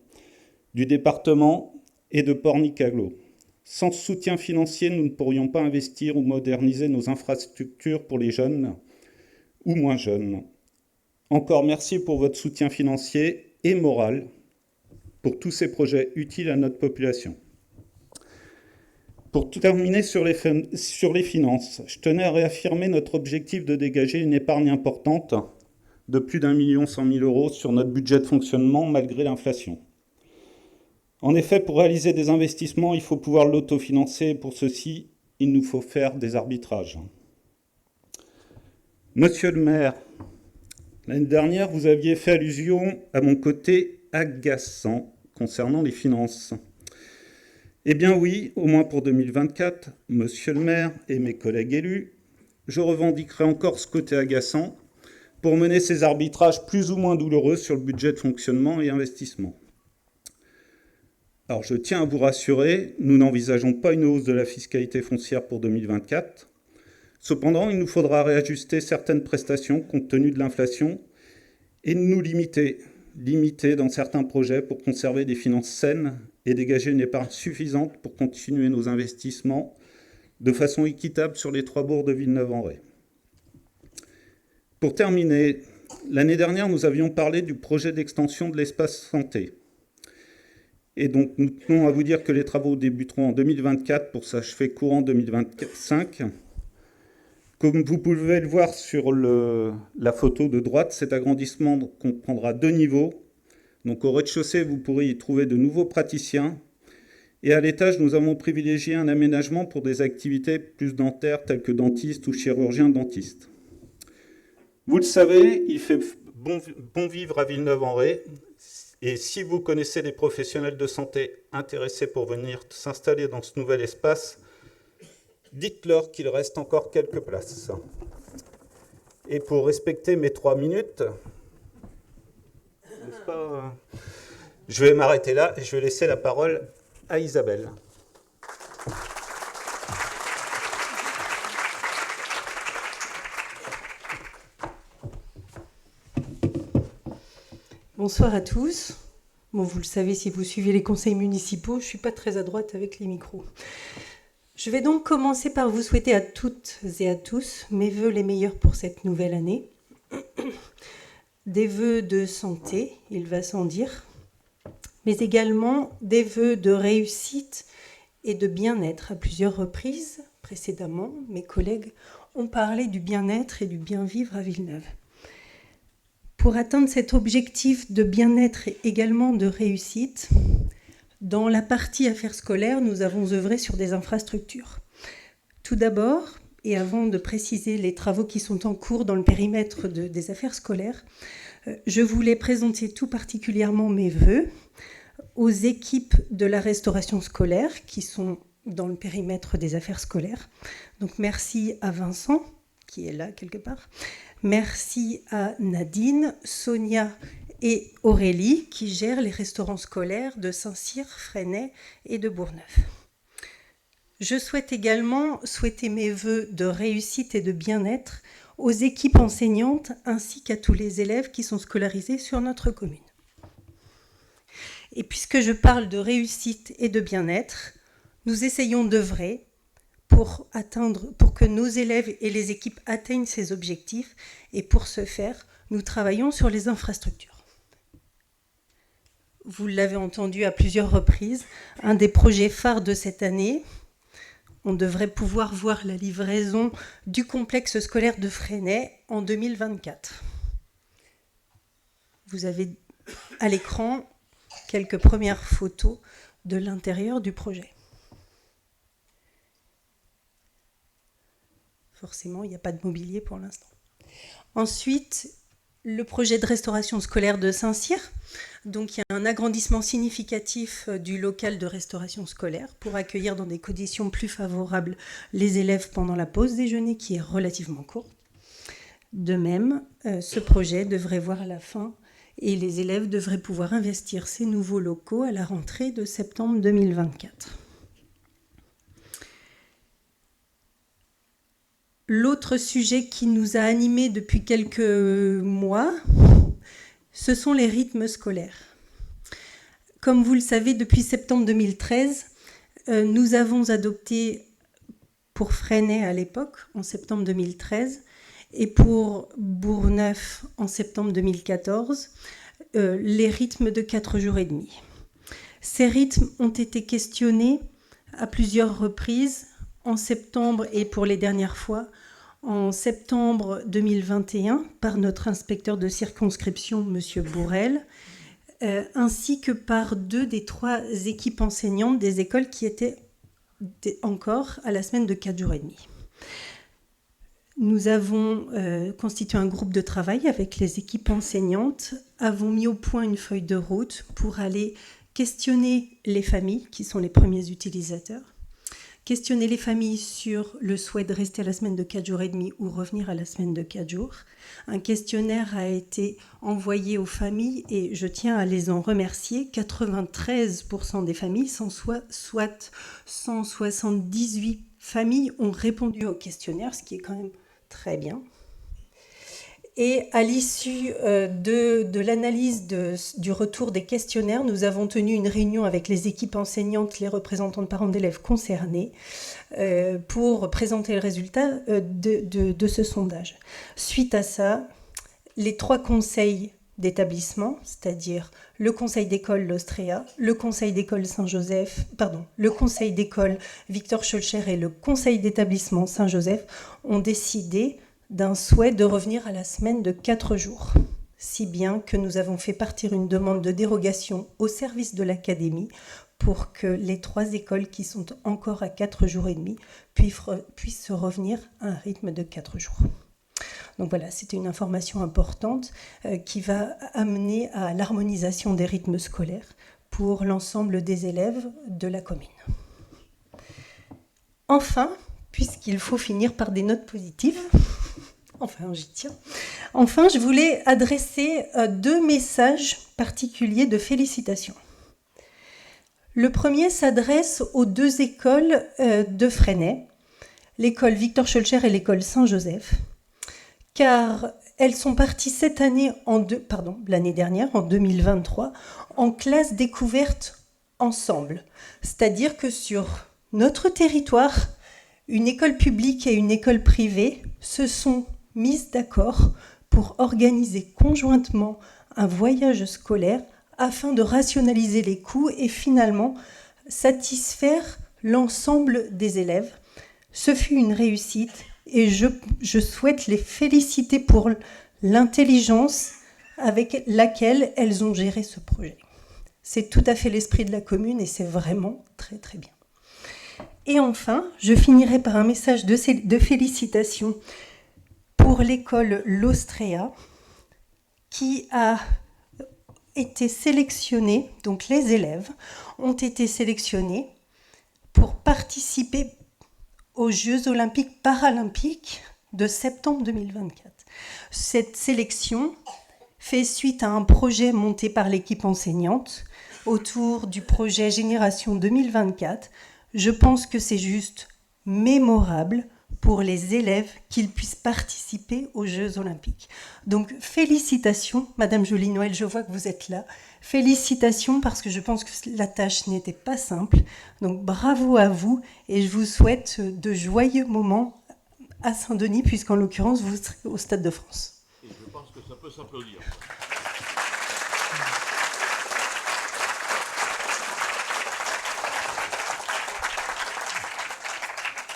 du département et de Pornicaglo. Sans soutien financier, nous ne pourrions pas investir ou moderniser nos infrastructures pour les jeunes ou moins jeunes. Encore merci pour votre soutien financier et moral pour tous ces projets utiles à notre population. Pour terminer sur les finances, je tenais à réaffirmer notre objectif de dégager une épargne importante de plus d'1 100 000 euros sur notre budget de fonctionnement malgré l'inflation. En effet, pour réaliser des investissements, il faut pouvoir l'autofinancer. Pour ceci, il nous faut faire des arbitrages. Monsieur le maire, l'année dernière, vous aviez fait allusion à mon côté agaçant concernant les finances. Eh bien oui, au moins pour 2024, monsieur le maire et mes collègues élus, je revendiquerai encore ce côté agaçant pour mener ces arbitrages plus ou moins douloureux sur le budget de fonctionnement et investissement. Alors je tiens à vous rassurer, nous n'envisageons pas une hausse de la fiscalité foncière pour 2024. Cependant, il nous faudra réajuster certaines prestations compte tenu de l'inflation et nous limiter dans certains projets pour conserver des finances saines et dégager une épargne suffisante pour continuer nos investissements de façon équitable sur les 3 bourgs de Villeneuve-en-Ré. Pour terminer, l'année dernière, nous avions parlé du projet d'extension de l'espace santé. Et donc, nous tenons à vous dire que les travaux débuteront en 2024 pour s'achever courant 2025. Comme vous pouvez le voir sur la photo de droite, cet agrandissement comprendra 2 niveaux. Donc, au rez-de-chaussée, vous pourrez y trouver de nouveaux praticiens. Et à l'étage, nous avons privilégié un aménagement pour des activités plus dentaires, telles que dentistes ou chirurgiens-dentistes. Vous le savez, il fait bon vivre à Villeneuve-en-Ré. Et si vous connaissez des professionnels de santé intéressés pour venir s'installer dans ce nouvel espace, dites-leur qu'il reste encore quelques places. Et pour respecter mes 3 minutes, n'est-ce pas, je vais m'arrêter là et je vais laisser la parole à Isabelle. Bonsoir à tous. Bon, vous le savez, si vous suivez les conseils municipaux, je ne suis pas très à droite avec les micros. Je vais donc commencer par vous souhaiter à toutes et à tous mes vœux les meilleurs pour cette nouvelle année. Des vœux de santé, il va sans dire, mais également des vœux de réussite et de bien-être. À plusieurs reprises, précédemment, mes collègues ont parlé du bien-être et du bien-vivre à Villeneuve. Pour atteindre cet objectif de bien-être et également de réussite, dans la partie affaires scolaires, nous avons œuvré sur des infrastructures. Tout d'abord, et avant de préciser les travaux qui sont en cours dans le périmètre des affaires scolaires, je voulais présenter tout particulièrement mes vœux aux équipes de la restauration scolaire qui sont dans le périmètre des affaires scolaires. Donc merci à Vincent, qui est là quelque part. Merci à Nadine, Sonia et Aurélie qui gèrent les restaurants scolaires de Saint-Cyr, Fresnay et de Bourgneuf. Je souhaite également souhaiter mes vœux de réussite et de bien-être aux équipes enseignantes ainsi qu'à tous les élèves qui sont scolarisés sur notre commune. Et puisque je parle de réussite et de bien-être, nous essayons d'œuvrer pour que nos élèves et les équipes atteignent ces objectifs. Et pour ce faire, nous travaillons sur les infrastructures. Vous l'avez entendu à plusieurs reprises, un des projets phares de cette année, on devrait pouvoir voir la livraison du complexe scolaire de Fresnay en 2024. Vous avez à l'écran quelques premières photos de l'intérieur du projet. Forcément, il n'y a pas de mobilier pour l'instant. Ensuite, le projet de restauration scolaire de Saint-Cyr. Donc, il y a un agrandissement significatif du local de restauration scolaire pour accueillir dans des conditions plus favorables les élèves pendant la pause déjeuner qui est relativement courte. De même, ce projet devrait voir la fin et les élèves devraient pouvoir investir ces nouveaux locaux à la rentrée de septembre 2024. L'autre sujet qui nous a animés depuis quelques mois, ce sont les rythmes scolaires. Comme vous le savez, depuis septembre 2013, nous avons adopté pour Fresnay à l'époque, en septembre 2013, et pour Bourgneuf en septembre 2014, les rythmes de 4 jours et demi. Ces rythmes ont été questionnés à plusieurs reprises en septembre et pour les dernières fois en septembre 2021 par notre inspecteur de circonscription, M. Bourrel, ainsi que par 2 des 3 équipes enseignantes des écoles qui étaient encore à la semaine de 4 jours et demi. Nous avons constitué un groupe de travail avec les équipes enseignantes, avons mis au point une feuille de route pour aller questionner les familles, qui sont les premiers utilisateurs, questionner les familles sur le souhait de rester à la semaine de 4 jours et demi ou revenir à la semaine de 4 jours. Un questionnaire a été envoyé aux familles et je tiens à les en remercier. 93% des familles, soit 178 familles, ont répondu au questionnaire, ce qui est quand même très bien. Et à l'issue de l'analyse du retour des questionnaires, nous avons tenu une réunion avec les équipes enseignantes, les représentants de parents d'élèves concernés, pour présenter le résultat de ce sondage. Suite à ça, les 3 conseils d'établissement, c'est-à-dire le conseil d'école l'Ostréa, le conseil d'école Saint-Joseph, le conseil d'école Victor Schœlcher et le conseil d'établissement Saint-Joseph ont décidé d'un souhait de revenir à la semaine de 4 jours, si bien que nous avons fait partir une demande de dérogation au service de l'académie pour que les 3 écoles qui sont encore à 4 jours et demi puissent revenir à un rythme de 4 jours. Donc voilà, c'était une information importante qui va amener à l'harmonisation des rythmes scolaires pour l'ensemble des élèves de la commune. Enfin, puisqu'il faut finir par des notes positives, enfin j'y tiens, enfin je voulais adresser 2 messages particuliers de félicitations. Le premier s'adresse aux 2 écoles de Fresnay, l'école Victor Schœlcher et l'école Saint-Joseph, car elles sont parties cette année, l'année dernière, en 2023, en classe découverte ensemble. C'est-à-dire que sur notre territoire, une école publique et une école privée se sont mises d'accord pour organiser conjointement un voyage scolaire afin de rationaliser les coûts et finalement satisfaire l'ensemble des élèves. Ce fut une réussite et je souhaite les féliciter pour l'intelligence avec laquelle elles ont géré ce projet. C'est tout à fait l'esprit de la commune et c'est vraiment très très bien. Et enfin, je finirai par un message de félicitations pour l'école l'Ostréa qui a été sélectionnée, donc les élèves ont été sélectionnés pour participer aux Jeux olympiques paralympiques de septembre 2024. Cette sélection fait suite à un projet monté par l'équipe enseignante autour du projet Génération 2024. Je pense que c'est juste mémorable pour les élèves qu'ils puissent participer aux Jeux Olympiques. Donc félicitations, Madame Joly-Noël, je vois que vous êtes là. Félicitations parce que je pense que la tâche n'était pas simple. Donc bravo à vous et je vous souhaite de joyeux moments à Saint-Denis, puisqu'en l'occurrence vous serez au Stade de France. Et je pense que ça peut s'applaudir.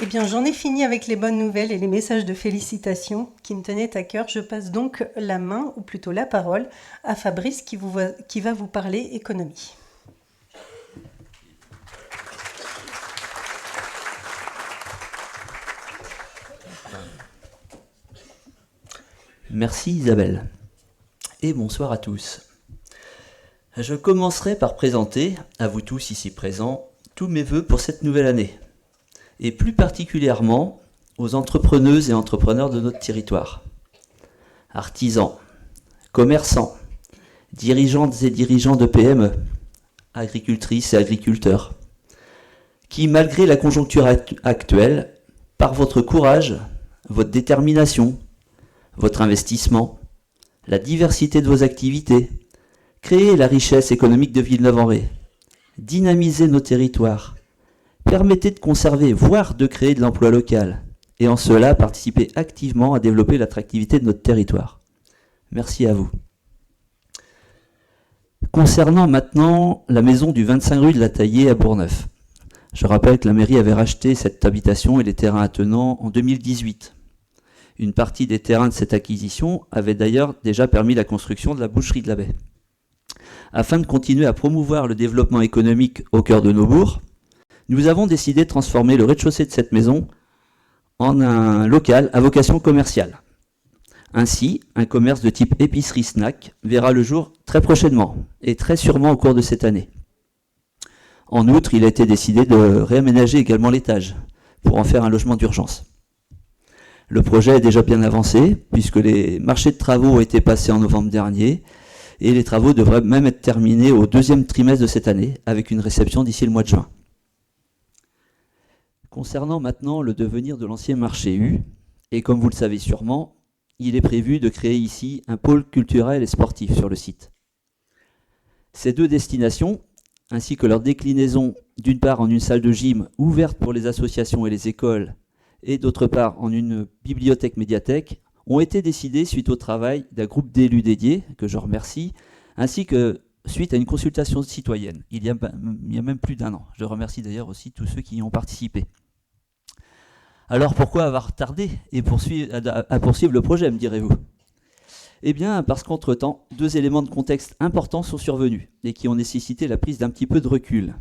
Eh bien, j'en ai fini avec les bonnes nouvelles et les messages de félicitations qui me tenaient à cœur. Je passe donc la main, ou plutôt la parole, à Fabrice qui va vous parler économie. Merci Isabelle. Et bonsoir à tous. Je commencerai par présenter, à vous tous ici présents, tous mes vœux pour cette nouvelle année. Et plus particulièrement aux entrepreneuses et entrepreneurs de notre territoire. Artisans, commerçants, dirigeantes et dirigeants de PME, agricultrices et agriculteurs, qui, malgré la conjoncture actuelle, par votre courage, votre détermination, votre investissement, la diversité de vos activités, créez la richesse économique de Villeneuve-en-Ré, dynamisez nos territoires, permettez de conserver, voire de créer de l'emploi local, et en cela participer activement à développer l'attractivité de notre territoire. Merci à vous. Concernant maintenant la maison du 25 rue de la Taillée à Bourgneuf. Je rappelle que la mairie avait racheté cette habitation et les terrains attenants en 2018. Une partie des terrains de cette acquisition avait d'ailleurs déjà permis la construction de la boucherie de la Baie. Afin de continuer à promouvoir le développement économique au cœur de nos bourgs, nous avons décidé de transformer le rez-de-chaussée de cette maison en un local à vocation commerciale. Ainsi, un commerce de type épicerie-snack verra le jour très prochainement, et très sûrement au cours de cette année. En outre, il a été décidé de réaménager également l'étage, pour en faire un logement d'urgence. Le projet est déjà bien avancé, puisque les marchés de travaux ont été passés en novembre dernier, et les travaux devraient même être terminés au deuxième trimestre de cette année, avec une réception d'ici le mois de juin. Concernant maintenant le devenir de l'ancien marché U, et comme vous le savez sûrement, il est prévu de créer ici un pôle culturel et sportif sur le site. Ces deux destinations, ainsi que leur déclinaison d'une part en une salle de gym ouverte pour les associations et les écoles, et d'autre part en une bibliothèque-médiathèque, ont été décidées suite au travail d'un groupe d'élus dédiés, que je remercie, ainsi que suite à une consultation citoyenne, il y a même plus d'un an. Je remercie d'ailleurs aussi tous ceux qui y ont participé. Alors pourquoi avoir tardé à poursuivre le projet, me direz-vous? Eh bien, parce qu'entre-temps, deux éléments de contexte importants sont survenus et qui ont nécessité la prise d'un petit peu de recul.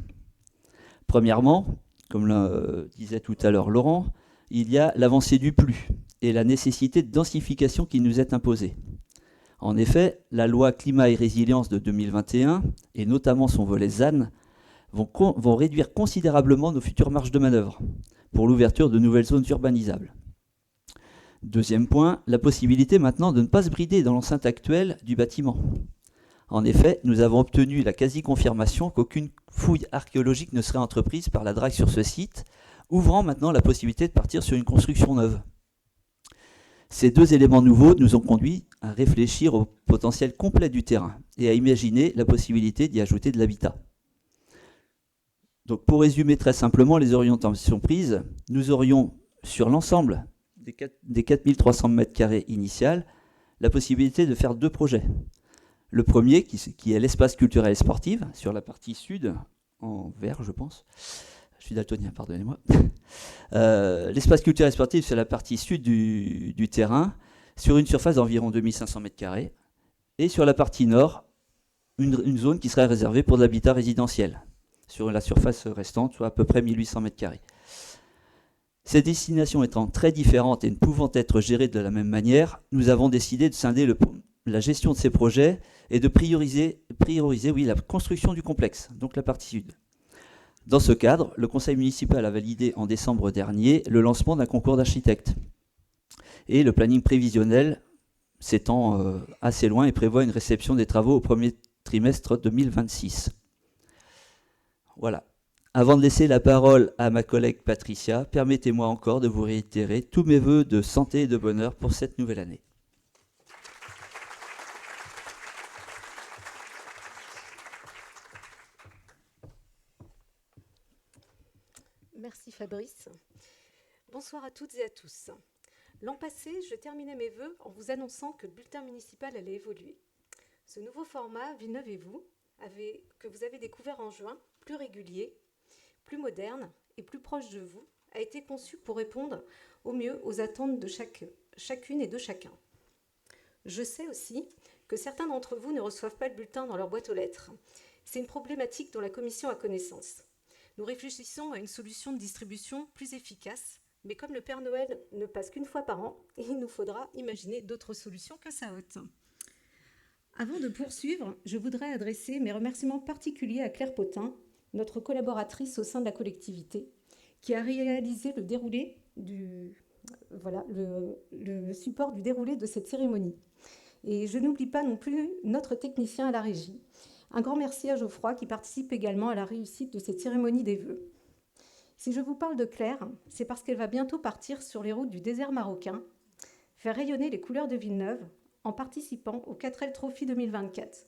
Premièrement, comme le disait tout à l'heure Laurent, il y a l'avancée du plus et la nécessité de densification qui nous est imposée. En effet, la loi Climat et Résilience de 2021, et notamment son volet ZAN, vont réduire considérablement nos futures marges de manœuvre pour l'ouverture de nouvelles zones urbanisables. Deuxième point, la possibilité maintenant de ne pas se brider dans l'enceinte actuelle du bâtiment. En effet, nous avons obtenu la quasi-confirmation qu'aucune fouille archéologique ne serait entreprise par la DRAC sur ce site, ouvrant maintenant la possibilité de partir sur une construction neuve. Ces deux éléments nouveaux nous ont conduits à réfléchir au potentiel complet du terrain et à imaginer la possibilité d'y ajouter de l'habitat. Donc pour résumer très simplement les orientations prises, nous aurions sur l'ensemble des 4300 m² initiales la possibilité de faire deux projets. Le premier qui est l'espace culturel et sportif sur la partie sud, en vert je pense. Je suis daltonien, pardonnez-moi. L'espace culturel et sportif sur la partie sud du terrain, sur une surface d'environ 2500 m², et sur la partie nord, une zone qui serait réservée pour de l'habitat résidentiel, sur la surface restante, soit à peu près 1800 m². Ces destinations étant très différentes et ne pouvant être gérées de la même manière, nous avons décidé de scinder la gestion de ces projets et de prioriser la construction du complexe, donc la partie sud. Dans ce cadre, le conseil municipal a validé en décembre dernier le lancement d'un concours d'architectes. Et le planning prévisionnel s'étend assez loin et prévoit une réception des travaux au premier trimestre 2026. Voilà. Avant de laisser la parole à ma collègue Patricia, permettez-moi encore de vous réitérer tous mes vœux de santé et de bonheur pour cette nouvelle année. Merci Fabrice. Bonsoir à toutes et à tous. L'an passé, je terminais mes vœux en vous annonçant que le bulletin municipal allait évoluer. Ce nouveau format, Villeneuve et vous, que vous avez découvert en juin, plus régulier, plus moderne et plus proche de vous, a été conçu pour répondre au mieux aux attentes de chacune et de chacun. Je sais aussi que certains d'entre vous ne reçoivent pas le bulletin dans leur boîte aux lettres. C'est une problématique dont la Commission a connaissance. Nous réfléchissons à une solution de distribution plus efficace, mais comme le Père Noël ne passe qu'une fois par an, il nous faudra imaginer d'autres solutions que sa hôte. Avant de poursuivre, je voudrais adresser mes remerciements particuliers à Claire Potin, notre collaboratrice au sein de la collectivité, qui a réalisé le support du déroulé de cette cérémonie. Et je n'oublie pas non plus notre technicien à la régie. Un grand merci à Geoffroy qui participe également à la réussite de cette cérémonie des vœux. Si je vous parle de Claire, c'est parce qu'elle va bientôt partir sur les routes du désert marocain, faire rayonner les couleurs de Villeneuve en participant au 4L Trophy 2024.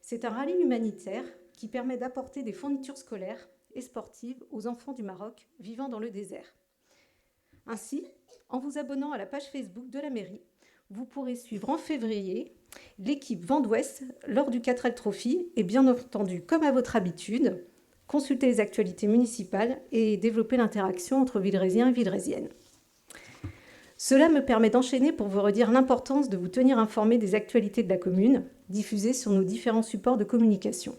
C'est un rallye humanitaire qui permet d'apporter des fournitures scolaires et sportives aux enfants du Maroc vivant dans le désert. Ainsi, en vous abonnant à la page Facebook de la mairie, vous pourrez suivre en février l'équipe Vent d'Ouest lors du 4L Trophy et bien entendu, comme à votre habitude, consulter les actualités municipales et développer l'interaction entre Villerésiens et Villerésiennes. Cela me permet d'enchaîner pour vous redire l'importance de vous tenir informé des actualités de la commune, diffusées sur nos différents supports de communication.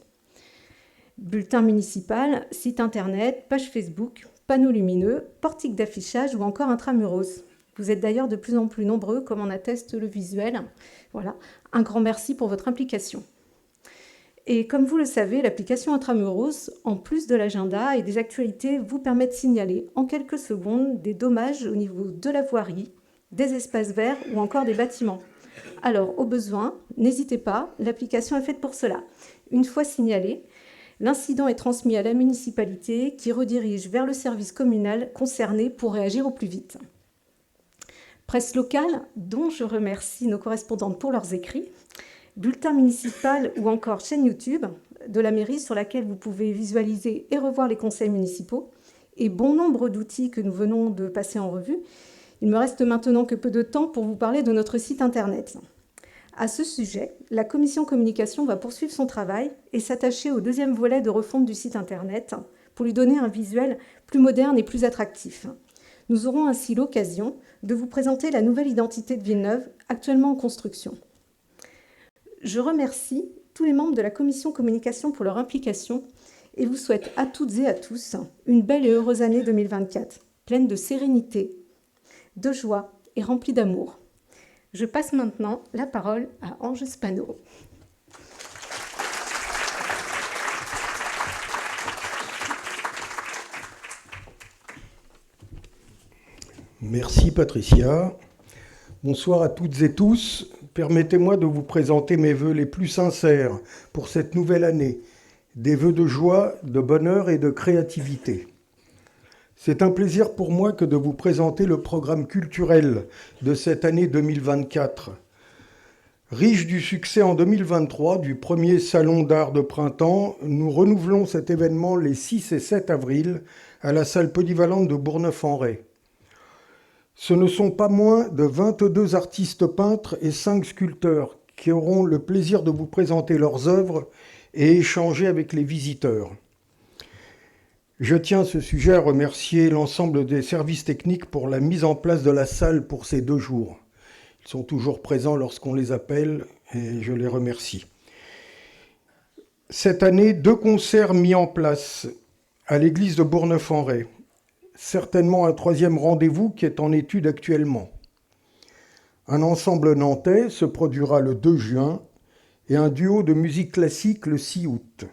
Bulletin municipal, site internet, page Facebook, panneaux lumineux, portique d'affichage ou encore intramuros. Vous êtes d'ailleurs de plus en plus nombreux, comme en atteste le visuel. Voilà, un grand merci pour votre implication. Et comme vous le savez, l'application Intramuros, en plus de l'agenda et des actualités, vous permet de signaler en quelques secondes des dommages au niveau de la voirie, des espaces verts ou encore des bâtiments. Alors, au besoin, n'hésitez pas, l'application est faite pour cela. Une fois signalé, l'incident est transmis à la municipalité qui redirige vers le service communal concerné pour réagir au plus vite. Presse locale, dont je remercie nos correspondantes pour leurs écrits, bulletin municipal ou encore chaîne YouTube de la mairie sur laquelle vous pouvez visualiser et revoir les conseils municipaux et bon nombre d'outils que nous venons de passer en revue. Il me reste maintenant que peu de temps pour vous parler de notre site internet. À ce sujet, la commission communication va poursuivre son travail et s'attacher au deuxième volet de refonte du site internet pour lui donner un visuel plus moderne et plus attractif. Nous aurons ainsi l'occasion de vous présenter la nouvelle identité de Villeneuve, actuellement en construction. Je remercie tous les membres de la commission communication pour leur implication et vous souhaite à toutes et à tous une belle et heureuse année 2024, pleine de sérénité, de joie et remplie d'amour. Je passe maintenant la parole à Ange Spano. Merci Patricia. Bonsoir à toutes et tous. Permettez-moi de vous présenter mes vœux les plus sincères pour cette nouvelle année. Des vœux de joie, de bonheur et de créativité. C'est un plaisir pour moi que de vous présenter le programme culturel de cette année 2024. Riche du succès en 2023 du premier salon d'art de printemps, nous renouvelons cet événement les 6 et 7 avril à la salle polyvalente de Bourgneuf-en-Retz. Ce ne sont pas moins de 22 artistes peintres et 5 sculpteurs qui auront le plaisir de vous présenter leurs œuvres et échanger avec les visiteurs. Je tiens à ce sujet à remercier l'ensemble des services techniques pour la mise en place de la salle pour ces 2 jours. Ils sont toujours présents lorsqu'on les appelle et je les remercie. Cette année, 2 concerts mis en place à l'église de Bourgneuf-en-Retz. Certainement un 3e rendez-vous qui est en étude actuellement. Un ensemble nantais se produira le 2 juin et un duo de musique classique le 6 août.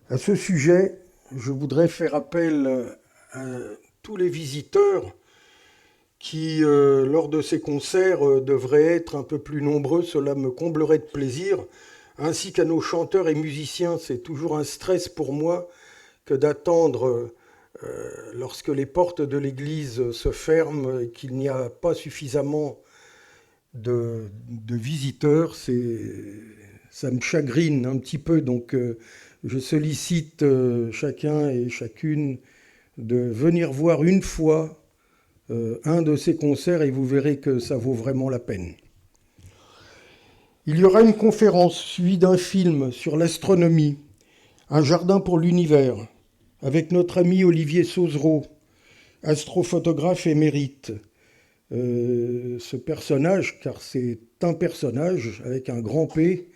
À ce sujet, je voudrais faire appel à tous les visiteurs qui, lors de ces concerts, devraient être un peu plus nombreux. Cela me comblerait de plaisir, ainsi qu'à nos chanteurs et musiciens. C'est toujours un stress pour moi que d'attendre lorsque les portes de l'église se ferment et qu'il n'y a pas suffisamment de visiteurs. Ça me chagrine un petit peu, donc je sollicite chacun et chacune de venir voir une fois un de ces concerts et vous verrez que ça vaut vraiment la peine. Il y aura une conférence suivie d'un film sur l'astronomie, Un jardin pour l'univers, avec notre ami Olivier Sauzereau, astrophotographe émérite. Ce personnage, car c'est un personnage avec un grand P,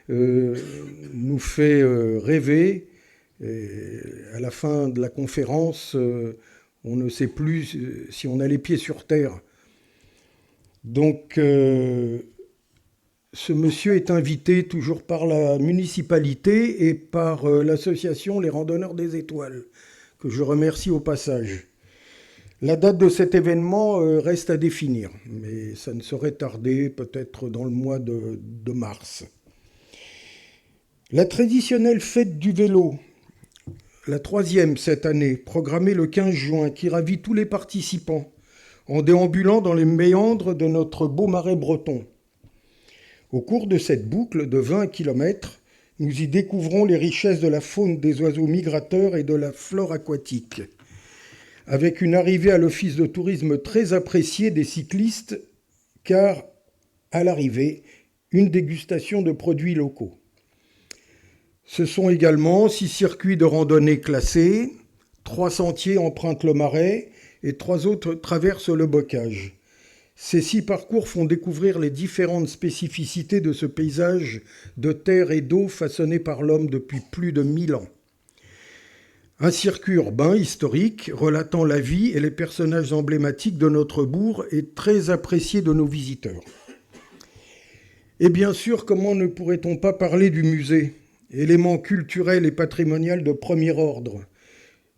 nous fait rêver. Et à la fin de la conférence, on ne sait plus si on a les pieds sur terre. Donc, ce monsieur est invité toujours par la municipalité et par l'association Les Randonneurs des Étoiles, que je remercie au passage. La date de cet événement reste à définir, mais ça ne saurait tarder, peut-être dans le mois de mars. La traditionnelle fête du vélo, la 3e cette année, programmée le 15 juin, qui ravit tous les participants en déambulant dans les méandres de notre beau marais breton. Au cours de cette boucle de 20 km, nous y découvrons les richesses de la faune des oiseaux migrateurs et de la flore aquatique, avec une arrivée à l'office de tourisme très appréciée des cyclistes, car à l'arrivée, une dégustation de produits locaux. Ce sont également 6 circuits de randonnée classés, 3 sentiers empruntent le marais et 3 autres traversent le bocage. Ces 6 parcours font découvrir les différentes spécificités de ce paysage de terre et d'eau façonné par l'homme depuis plus de 1000 ans. Un circuit urbain historique relatant la vie et les personnages emblématiques de notre bourg est très apprécié de nos visiteurs. Et bien sûr, comment ne pourrait-on pas parler du musée, élément culturel et patrimonial de premier ordre,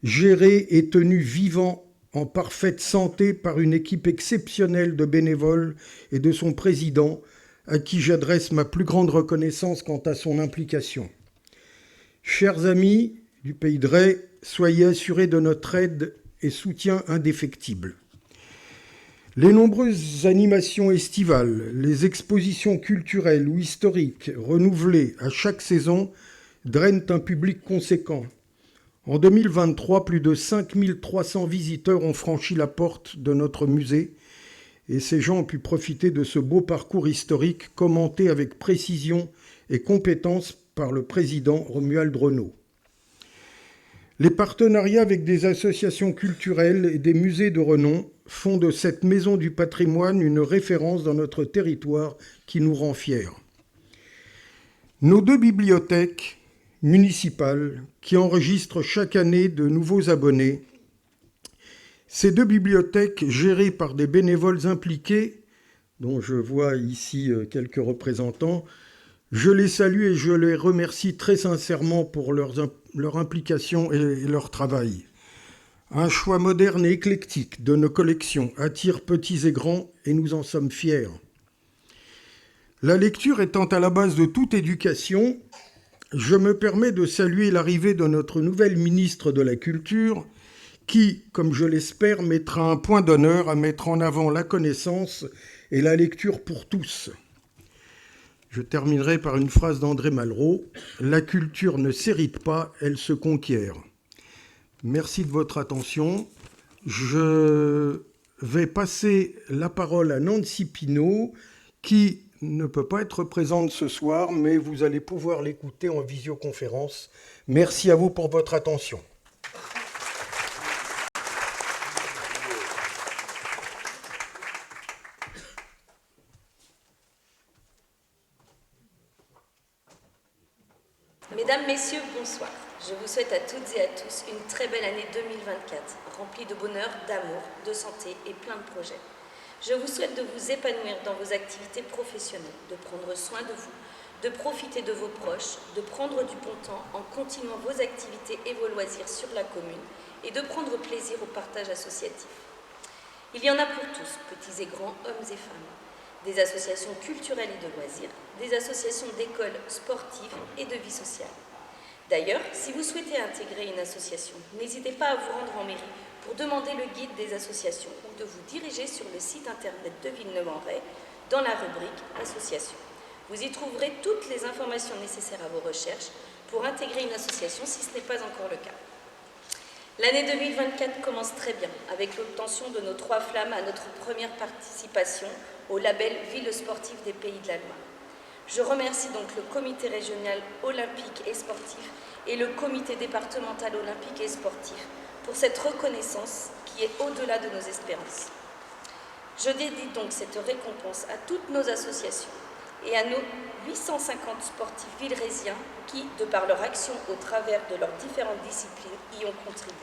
géré et tenu vivant en parfaite santé par une équipe exceptionnelle de bénévoles et de son président, à qui j'adresse ma plus grande reconnaissance quant à son implication. Chers amis du Pays de Ré, soyez assurés de notre aide et soutien indéfectible. Les nombreuses animations estivales, les expositions culturelles ou historiques renouvelées à chaque saison drainent un public conséquent. En 2023, plus de 5300 visiteurs ont franchi la porte de notre musée et ces gens ont pu profiter de ce beau parcours historique commenté avec précision et compétence par le président Romuald Renaud. Les partenariats avec des associations culturelles et des musées de renom font de cette maison du patrimoine une référence dans notre territoire qui nous rend fiers. Nos 2 bibliothèques municipales qui enregistrent chaque année de nouveaux abonnés, ces 2 bibliothèques gérées par des bénévoles impliqués, dont je vois ici quelques représentants, je les salue et je les remercie très sincèrement pour leur implication et leur travail. Un choix moderne et éclectique de nos collections attire petits et grands et nous en sommes fiers. La lecture étant à la base de toute éducation, je me permets de saluer l'arrivée de notre nouvelle ministre de la Culture qui, comme je l'espère, mettra un point d'honneur à mettre en avant la connaissance et la lecture pour tous. Je terminerai par une phrase d'André Malraux. « La culture ne s'hérite pas, elle se conquiert ». Merci de votre attention. Je vais passer la parole à Nancy Pinault, qui ne peut pas être présente ce soir, mais vous allez pouvoir l'écouter en visioconférence. Merci à vous pour votre attention. Mesdames, Messieurs, bonsoir. Je vous souhaite à toutes et à tous une très belle année 2024, remplie de bonheur, d'amour, de santé et plein de projets. Je vous souhaite de vous épanouir dans vos activités professionnelles, de prendre soin de vous, de profiter de vos proches, de prendre du bon temps en continuant vos activités et vos loisirs sur la commune et de prendre plaisir au partage associatif. Il y en a pour tous, petits et grands, hommes et femmes. Des associations culturelles et de loisirs, des associations d'écoles sportives et de vie sociale. D'ailleurs, si vous souhaitez intégrer une association, n'hésitez pas à vous rendre en mairie pour demander le guide des associations ou de vous diriger sur le site internet de Villeneuve-en-Ré dans la rubrique Associations. Vous y trouverez toutes les informations nécessaires à vos recherches pour intégrer une association si ce n'est pas encore le cas. L'année 2024 commence très bien avec l'obtention de nos 3 flammes à notre première participation au label Ville sportive des Pays de la Loire. Je remercie donc le comité régional olympique et sportif et le comité départemental olympique et sportif pour cette reconnaissance qui est au-delà de nos espérances. Je dédie donc cette récompense à toutes nos associations et à nos 850 sportifs villerésiens qui, de par leur action au travers de leurs différentes disciplines, y ont contribué.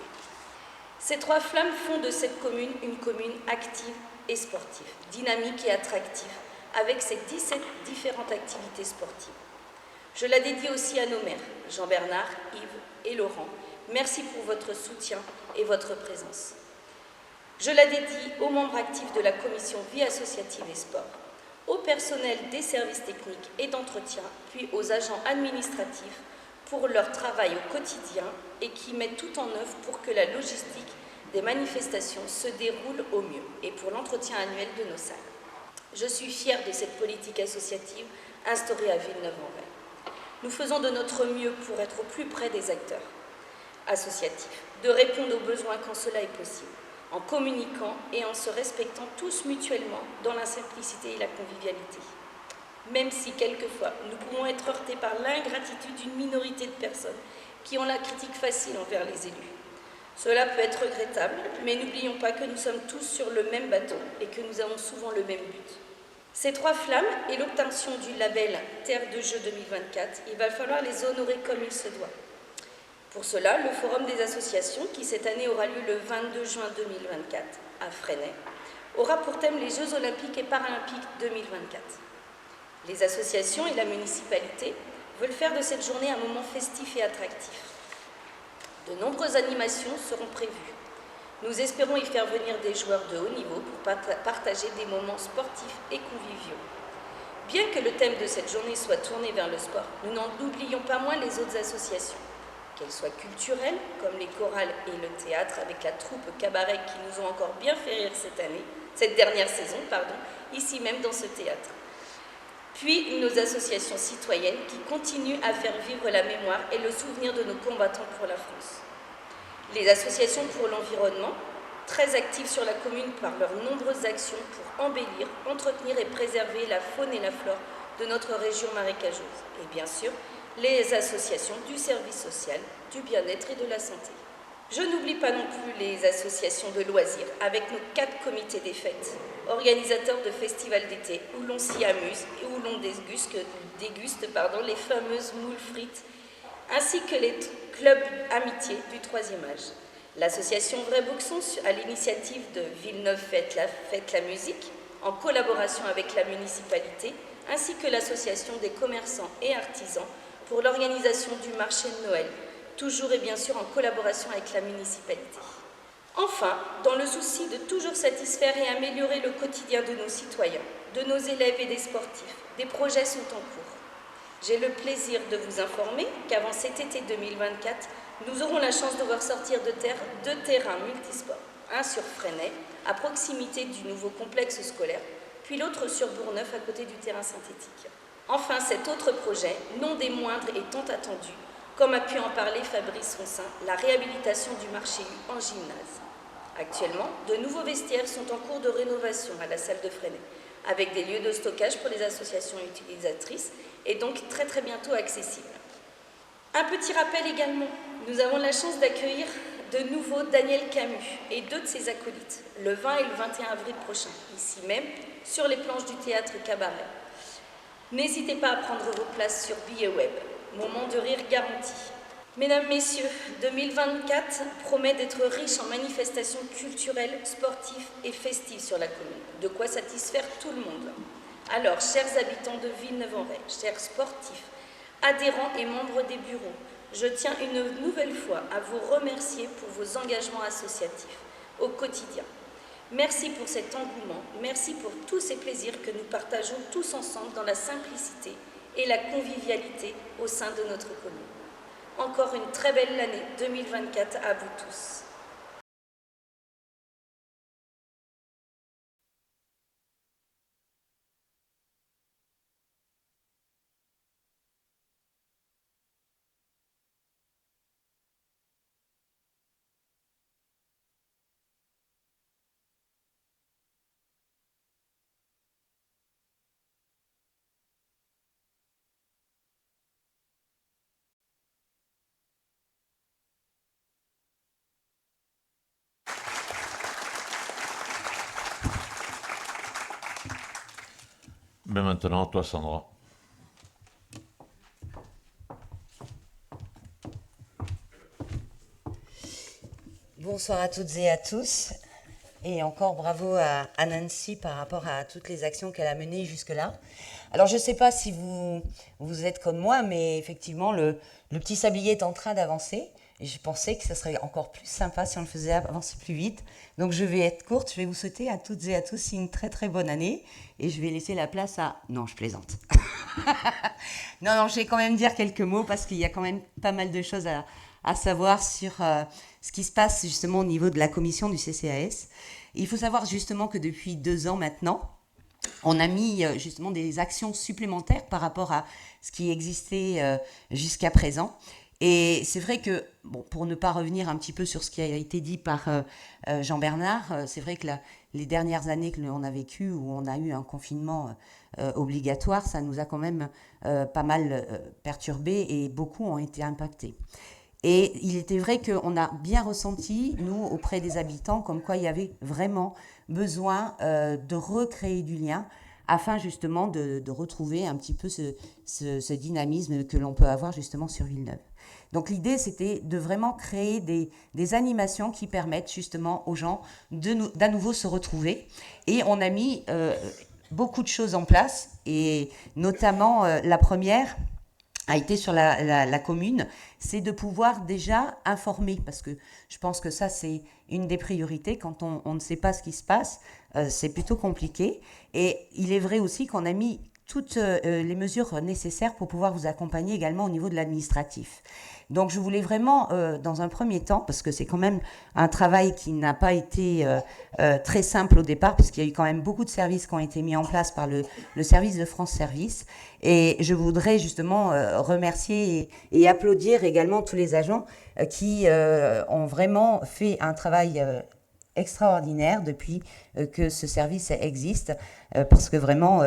Ces 3 flammes font de cette commune une commune active et sportive, dynamique et attractive, avec ses 17 différentes activités sportives. Je la dédie aussi à nos maires, Jean-Bernard, Yves et Laurent. Merci pour votre soutien et votre présence. Je la dédie aux membres actifs de la commission Vie associative et sport, au personnel des services techniques et d'entretien, puis aux agents administratifs pour leur travail au quotidien et qui mettent tout en œuvre pour que la logistique des manifestations se déroule au mieux et pour l'entretien annuel de nos salles. Je suis fière de cette politique associative instaurée à Villeneuve-en-Ré. Nous faisons de notre mieux pour être au plus près des acteurs associatifs, de répondre aux besoins quand cela est possible, en communiquant et en se respectant tous mutuellement dans la simplicité et la convivialité. Même si quelquefois nous pouvons être heurtés par l'ingratitude d'une minorité de personnes qui ont la critique facile envers les élus. Cela peut être regrettable, mais n'oublions pas que nous sommes tous sur le même bateau et que nous avons souvent le même but. Ces 3 flammes et l'obtention du label Terre de Jeux 2024, il va falloir les honorer comme il se doit. Pour cela, le Forum des associations, qui cette année aura lieu le 22 juin 2024 à Fresnay, aura pour thème les Jeux olympiques et paralympiques 2024. Les associations et la municipalité veulent faire de cette journée un moment festif et attractif. De nombreuses animations seront prévues. Nous espérons y faire venir des joueurs de haut niveau pour partager des moments sportifs et conviviaux. Bien que le thème de cette journée soit tourné vers le sport, nous n'en oublions pas moins les autres associations, qu'elles soient culturelles, comme les chorales et le théâtre, avec la troupe cabaret qui nous ont encore bien fait rire cette dernière saison, ici même dans ce théâtre. Puis nos associations citoyennes qui continuent à faire vivre la mémoire et le souvenir de nos combattants pour la France. Les associations pour l'environnement, très actives sur la commune par leurs nombreuses actions pour embellir, entretenir et préserver la faune et la flore de notre région marécageuse. Et bien sûr, les associations du service social, du bien-être et de la santé. Je n'oublie pas non plus les associations de loisirs, avec nos 4 comités des fêtes, organisateurs de festivals d'été, où l'on s'y amuse et où l'on déguste les fameuses moules frites, ainsi que les clubs amitiés du 3e âge. L'association Vrai Boxon, à l'initiative de Villeneuve Fête la musique, en collaboration avec la municipalité, ainsi que l'association des commerçants et artisans pour l'organisation du marché de Noël, toujours et bien sûr en collaboration avec la municipalité. Enfin, dans le souci de toujours satisfaire et améliorer le quotidien de nos citoyens, de nos élèves et des sportifs, des projets sont en cours. J'ai le plaisir de vous informer qu'avant cet été 2024, nous aurons la chance de voir sortir de terre 2 terrains multisports, un sur Fresnay, à proximité du nouveau complexe scolaire, puis l'autre sur Bourgneuf, à côté du terrain synthétique. Enfin, cet autre projet, non des moindres et tant attendu, comme a pu en parler Fabrice Roncin, la réhabilitation du marché U en gymnase. Actuellement, de nouveaux vestiaires sont en cours de rénovation à la salle de Fresnay, avec des lieux de stockage pour les associations utilisatrices et donc très bientôt accessibles. Un petit rappel également, nous avons la chance d'accueillir de nouveau Daniel Camus et 2 de ses acolytes, le 20 et le 21 avril prochain, ici même, sur les planches du théâtre Cabaret. N'hésitez pas à prendre vos places sur billets web. Moment de rire garanti. Mesdames, Messieurs, 2024 promet d'être riche en manifestations culturelles, sportives et festives sur la commune. De quoi satisfaire tout le monde. Alors, chers habitants de Villeneuve-en-Ré, chers sportifs, adhérents et membres des bureaux, je tiens une nouvelle fois à vous remercier pour vos engagements associatifs au quotidien. Merci pour cet engouement, merci pour tous ces plaisirs que nous partageons tous ensemble dans la simplicité et la convivialité au sein de notre commune. Encore une très belle année 2024 à vous tous. Mais maintenant, toi, Sandra. Bonsoir à toutes et à tous. Et encore bravo à Nancy par rapport à toutes les actions qu'elle a menées jusque-là. Alors, je ne sais pas si vous êtes comme moi, mais effectivement, le petit sablier est en train d'avancer. Et je pensais que ça serait encore plus sympa si on le faisait avancer plus vite. Donc, je vais être courte. Je vais vous souhaiter à toutes et à tous une très, très bonne année. Et je vais laisser la place à... Non, je plaisante. Non, je vais quand même dire quelques mots parce qu'il y a quand même pas mal de choses à savoir sur ce qui se passe justement au niveau de la commission du CCAS. Il faut savoir justement que depuis 2 ans maintenant, on a mis justement des actions supplémentaires par rapport à ce qui existait jusqu'à présent. Et c'est vrai que, bon, pour ne pas revenir un petit peu sur ce qui a été dit par Jean-Bernard, c'est vrai que les dernières années que l'on a vécues, où on a eu un confinement obligatoire, ça nous a quand même pas mal perturbés et beaucoup ont été impactés. Et il était vrai qu'on a bien ressenti, nous, auprès des habitants, comme quoi il y avait vraiment besoin de recréer du lien afin justement de retrouver un petit peu ce dynamisme que l'on peut avoir justement sur Villeneuve. Donc l'idée, c'était de vraiment créer des animations qui permettent justement aux gens d'à nouveau se retrouver. Et on a mis beaucoup de choses en place, et notamment la première a été sur la commune, c'est de pouvoir déjà informer, parce que je pense que ça, c'est une des priorités. Quand on ne sait pas ce qui se passe, c'est plutôt compliqué. Et il est vrai aussi qu'on a mis toutes les mesures nécessaires pour pouvoir vous accompagner également au niveau de l'administratif. Donc je voulais vraiment, dans un premier temps, parce que c'est quand même un travail qui n'a pas été très simple au départ, parce qu'il y a eu quand même beaucoup de services qui ont été mis en place par le service de France Service. Et je voudrais justement remercier et applaudir également tous les agents qui ont vraiment fait un travail extraordinaire depuis que ce service existe, parce que vraiment,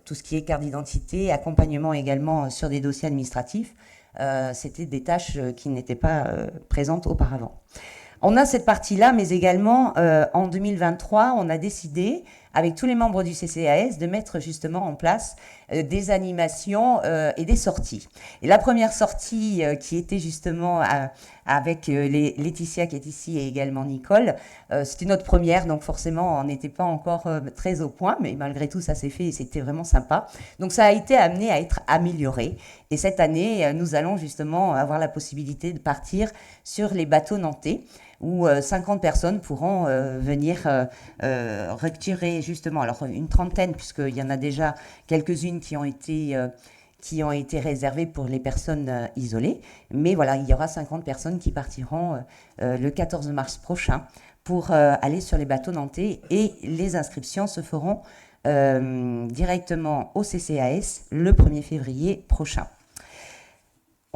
tout ce qui est carte d'identité, accompagnement également sur des dossiers administratifs, c'était des tâches qui n'étaient pas présentes auparavant. On a cette partie-là, mais également en 2023, on a décidé, avec tous les membres du CCAS, de mettre justement en place des animations et des sorties. Et la première sortie qui était justement avec Laetitia qui est ici et également Nicole, c'était notre première, donc forcément on n'était pas encore très au point, mais malgré tout ça s'est fait et c'était vraiment sympa. Donc ça a été amené à être amélioré. Et cette année, nous allons justement avoir la possibilité de partir sur les bateaux nantais, où 50 personnes pourront venir retirer justement, alors une trentaine, puisqu'il y en a déjà quelques-unes qui ont été réservées pour les personnes isolées. Mais voilà, il y aura 50 personnes qui partiront le 14 mars prochain pour aller sur les bateaux nantais, et les inscriptions se feront directement au CCAS le 1er février prochain.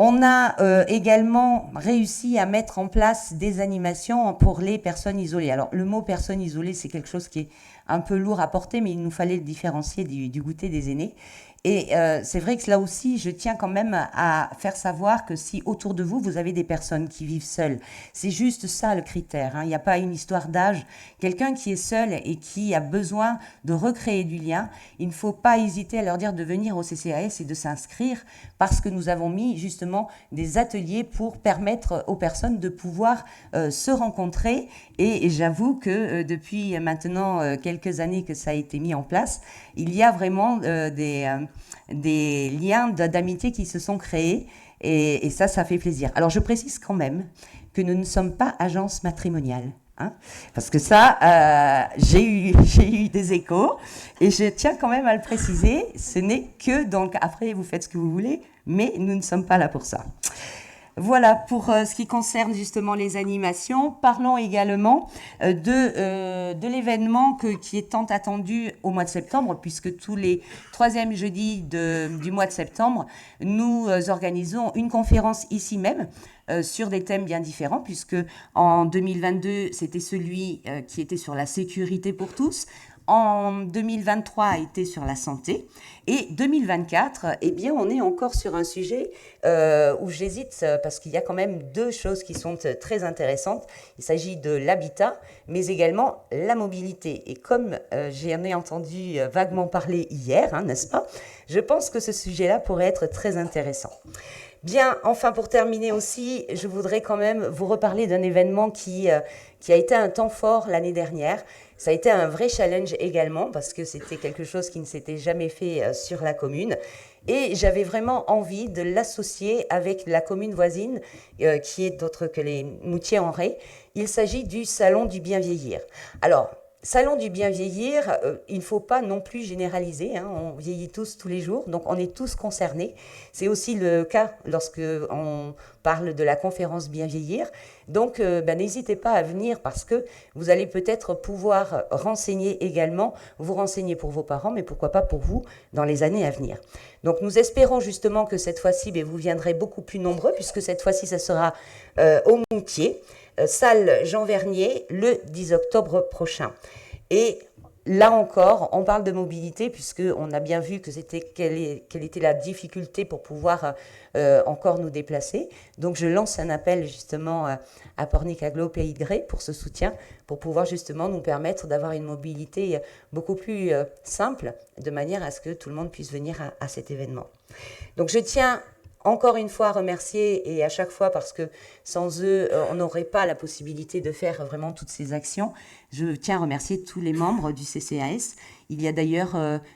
On a également réussi à mettre en place des animations pour les personnes isolées. Alors, le mot personne isolée, c'est quelque chose qui est un peu lourd à porter, mais il nous fallait le différencier du goûter des aînés. Et c'est vrai que là aussi, je tiens quand même à faire savoir que si autour de vous, vous avez des personnes qui vivent seules, c'est juste ça le critère, hein. Il n'y a pas une histoire d'âge. Quelqu'un qui est seul et qui a besoin de recréer du lien, il ne faut pas hésiter à leur dire de venir au CCAS et de s'inscrire, parce que nous avons mis justement des ateliers pour permettre aux personnes de pouvoir se rencontrer. Et j'avoue que depuis maintenant quelques années que ça a été mis en place, il y a vraiment des liens d'amitié qui se sont créés, et ça fait plaisir. Alors je précise quand même que nous ne sommes pas agence matrimoniale, hein, parce que ça, j'ai eu des échos, et je tiens quand même à le préciser, ce n'est que, donc après vous faites ce que vous voulez, mais nous ne sommes pas là pour ça. Voilà pour ce qui concerne justement les animations. Parlons également de l'événement qui est tant attendu au mois de septembre, puisque tous les 3e jeudis du mois de septembre, nous organisons une conférence ici même sur des thèmes bien différents, puisque en 2022, c'était celui qui était sur la sécurité pour tous. En 2023 a été sur la santé et 2024, eh bien, on est encore sur un sujet où j'hésite parce qu'il y a quand même 2 choses qui sont très intéressantes. Il s'agit de l'habitat, mais également la mobilité. Et comme j'en ai entendu vaguement parler hier, n'est-ce pas, je pense que ce sujet-là pourrait être très intéressant. Bien, enfin, pour terminer aussi, je voudrais quand même vous reparler d'un événement qui a été un temps fort l'année dernière. Ça a été un vrai challenge également parce que c'était quelque chose qui ne s'était jamais fait sur la commune. Et j'avais vraiment envie de l'associer avec la commune voisine qui est d'autre que les Moutiers-en-Ré. Il s'agit du Salon du Bien Vieillir. Alors, Salon du Bien Vieillir, il ne faut pas non plus généraliser, on vieillit tous les jours, donc on est tous concernés. C'est aussi le cas lorsque on parle de la conférence Bien Vieillir. Donc n'hésitez pas à venir parce que vous allez peut-être pouvoir vous renseigner pour vos parents, mais pourquoi pas pour vous dans les années à venir. Donc nous espérons justement que cette fois-ci, vous viendrez beaucoup plus nombreux, puisque cette fois-ci, ça sera au Moutier. Salle Jean Vernier, le 10 octobre prochain. Et là encore, on parle de mobilité, puisqu'on a bien vu quelle était la difficulté pour pouvoir encore nous déplacer. Donc je lance un appel justement à Pornic-Aglo, Pays de Grès, pour ce soutien, pour pouvoir justement nous permettre d'avoir une mobilité beaucoup plus simple, de manière à ce que tout le monde puisse venir à cet événement. Donc je tiens encore une fois remercier, et à chaque fois parce que sans eux, on n'aurait pas la possibilité de faire vraiment toutes ces actions. Je tiens à remercier tous les membres du CCAS. Il y a d'ailleurs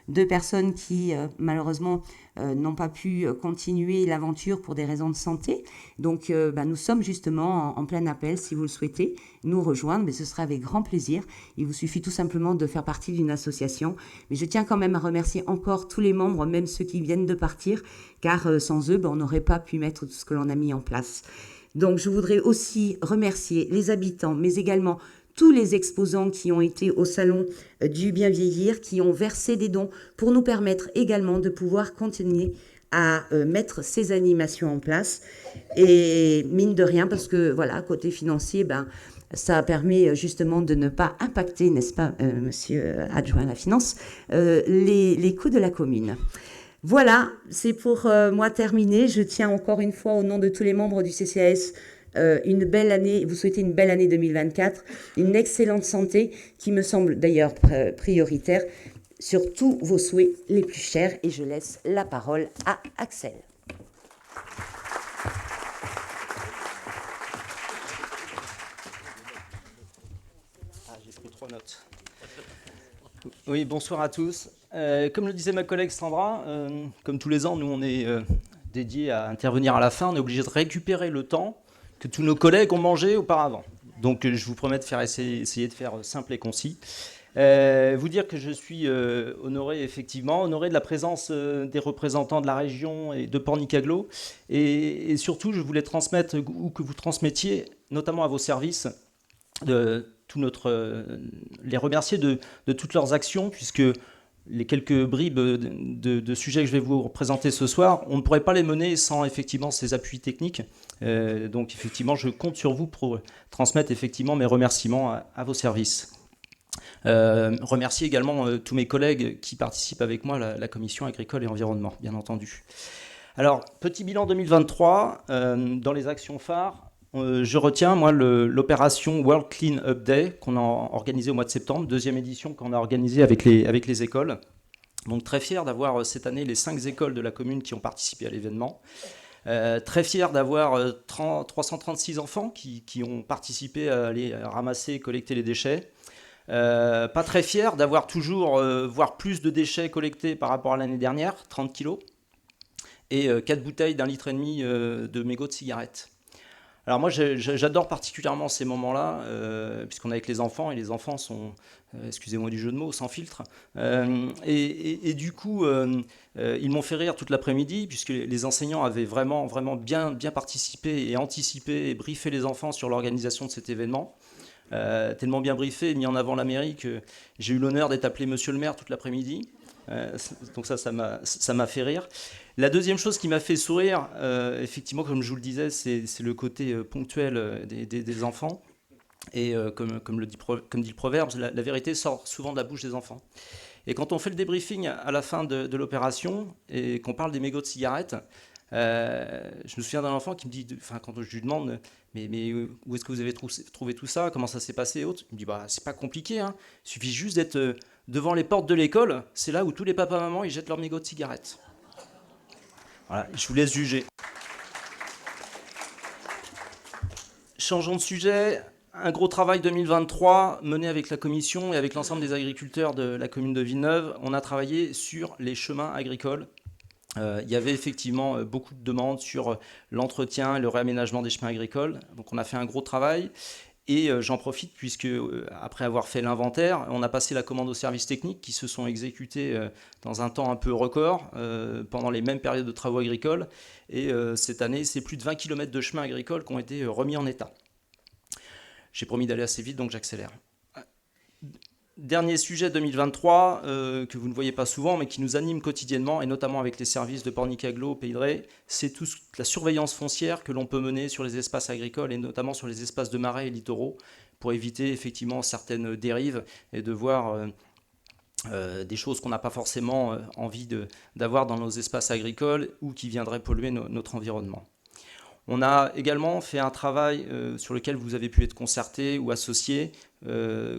2 personnes qui, malheureusement, n'ont pas pu continuer l'aventure pour des raisons de santé. Donc, nous sommes justement en plein appel. Si vous le souhaitez nous rejoindre, mais ce sera avec grand plaisir. Il vous suffit tout simplement de faire partie d'une association. Mais je tiens quand même à remercier encore tous les membres, même ceux qui viennent de partir, car sans eux, on n'aurait pas pu mettre tout ce que l'on a mis en place. Donc, je voudrais aussi remercier les habitants, mais également tous les exposants qui ont été au Salon du Bien Vieillir, qui ont versé des dons pour nous permettre également de pouvoir continuer à mettre ces animations en place. Et mine de rien, parce que voilà, côté financier, ça permet justement de ne pas impacter, n'est-ce pas, monsieur adjoint à la finance, les coûts de la commune. Voilà, c'est pour moi terminé. Je tiens encore une fois au nom de tous les membres du CCAS une belle année, vous souhaitez une belle année 2024, une excellente santé qui me semble d'ailleurs prioritaire sur tous vos souhaits les plus chers. Et je laisse la parole à Axel. J'ai pris 3 notes. Oui, bonsoir à tous. Comme le disait ma collègue Sandra, comme tous les ans, nous on est dédiés à intervenir à la fin. On est obligé de récupérer le temps que tous nos collègues ont mangé auparavant. Donc je vous promets de essayer de faire simple et concis. Vous dire que je suis honoré de la présence des représentants de la région et de Pornic-Aglo. Et surtout, je voulais transmettre, ou que vous transmettiez, notamment à vos services, les remercier de toutes leurs actions, puisque les quelques bribes de sujets que je vais vous présenter ce soir, on ne pourrait pas les mener sans effectivement ces appuis techniques. Donc effectivement, je compte sur vous pour transmettre effectivement mes remerciements à vos services. Remercier également tous mes collègues qui participent avec moi à la commission agricole et environnement, bien entendu. Alors, petit bilan 2023, dans les actions phares, je retiens, moi, l'opération World Clean Up Day qu'on a organisée au mois de septembre, 2e édition qu'on a organisée avec les écoles. Donc très fier d'avoir cette année les 5 écoles de la commune qui ont participé à l'événement. Très fier d'avoir 336 enfants qui ont participé à aller ramasser et collecter les déchets. Pas très fier d'avoir toujours voire plus de déchets collectés par rapport à l'année dernière, 30 kilos, et 4 bouteilles d'1,5 litre de mégots de cigarettes. Alors moi, j'adore particulièrement ces moments-là, puisqu'on est avec les enfants, et les enfants sont, excusez-moi du jeu de mots, sans filtre. Et du coup, ils m'ont fait rire toute l'après-midi, puisque les enseignants avaient vraiment bien participé et anticipé et briefé les enfants sur l'organisation de cet événement. Tellement bien briefé et mis en avant la mairie que j'ai eu l'honneur d'être appelé Monsieur le maire toute l'après-midi. Donc ça m'a fait rire. La deuxième chose qui m'a fait sourire, effectivement, comme je vous le disais, c'est le côté ponctuel des enfants. Et comme dit le proverbe, la vérité sort souvent de la bouche des enfants. Et quand on fait le débriefing à la fin de l'opération et qu'on parle des mégots de cigarettes, je me souviens d'un enfant qui me dit, quand je lui demande, mais où est-ce que vous avez trouvé tout ça, comment ça s'est passé et autres, il me dit, c'est pas compliqué, hein. Il suffit juste d'être devant les portes de l'école, c'est là où tous les papas-mamans ils jettent leurs mégots de cigarettes. Voilà, je vous laisse juger. Changeons de sujet. Un gros travail 2023 mené avec la commission et avec l'ensemble des agriculteurs de la commune de Villeneuve. On a travaillé sur les chemins agricoles. Il y avait effectivement beaucoup de demandes sur l'entretien et le réaménagement des chemins agricoles. Donc on a fait un gros travail. Et j'en profite puisque, après avoir fait l'inventaire, on a passé la commande aux services techniques qui se sont exécutés dans un temps un peu record pendant les mêmes périodes de travaux agricoles. Et cette année, c'est plus de 20 km de chemins agricoles qui ont été remis en état. J'ai promis d'aller assez vite, donc j'accélère. Dernier sujet 2023, que vous ne voyez pas souvent, mais qui nous anime quotidiennement, et notamment avec les services de Pornicaglo, Pays de Ré, c'est toute la surveillance foncière que l'on peut mener sur les espaces agricoles, et notamment sur les espaces de marais et littoraux, pour éviter effectivement certaines dérives, et de voir des choses qu'on n'a pas forcément envie d'avoir dans nos espaces agricoles, ou qui viendraient polluer notre environnement. On a également fait un travail sur lequel vous avez pu être concerté ou associé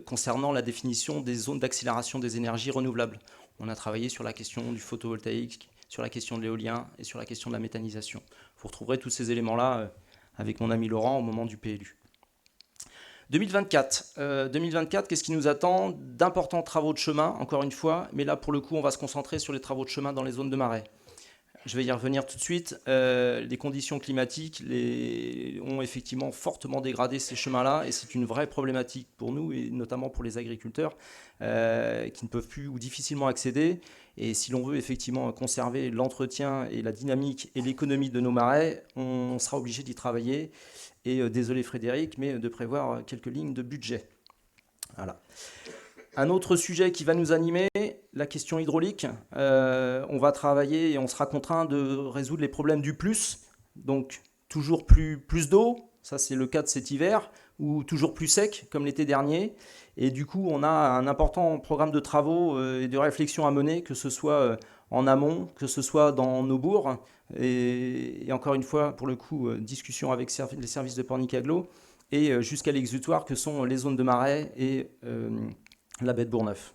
concernant la définition des zones d'accélération des énergies renouvelables. On a travaillé sur la question du photovoltaïque, sur la question de l'éolien et sur la question de la méthanisation. Vous retrouverez tous ces éléments-là avec mon ami Laurent au moment du PLU. 2024, qu'est-ce qui nous attend? D'importants travaux de chemin, encore une fois, mais là pour le coup on va se concentrer sur les travaux de chemin dans les zones de marais. Je vais y revenir tout de suite. Les conditions climatiques ont effectivement fortement dégradé ces chemins-là et c'est une vraie problématique pour nous et notamment pour les agriculteurs qui ne peuvent plus ou difficilement accéder. Et si l'on veut effectivement conserver l'entretien et la dynamique et l'économie de nos marais, on sera obligé d'y travailler. Et désolé Frédéric, mais de prévoir quelques lignes de budget. Voilà. Un autre sujet qui va nous animer, la question hydraulique. On va travailler et on sera contraint de résoudre les problèmes du plus. Donc toujours plus d'eau, ça c'est le cas de cet hiver, ou toujours plus sec comme l'été dernier. Et du coup on a un important programme de travaux et de réflexion à mener, que ce soit en amont, que ce soit dans nos bourgs. Et encore une fois, pour le coup, discussion avec les services de Pornicaglo et jusqu'à l'exutoire que sont les zones de marais et la baie de Bourgneuf.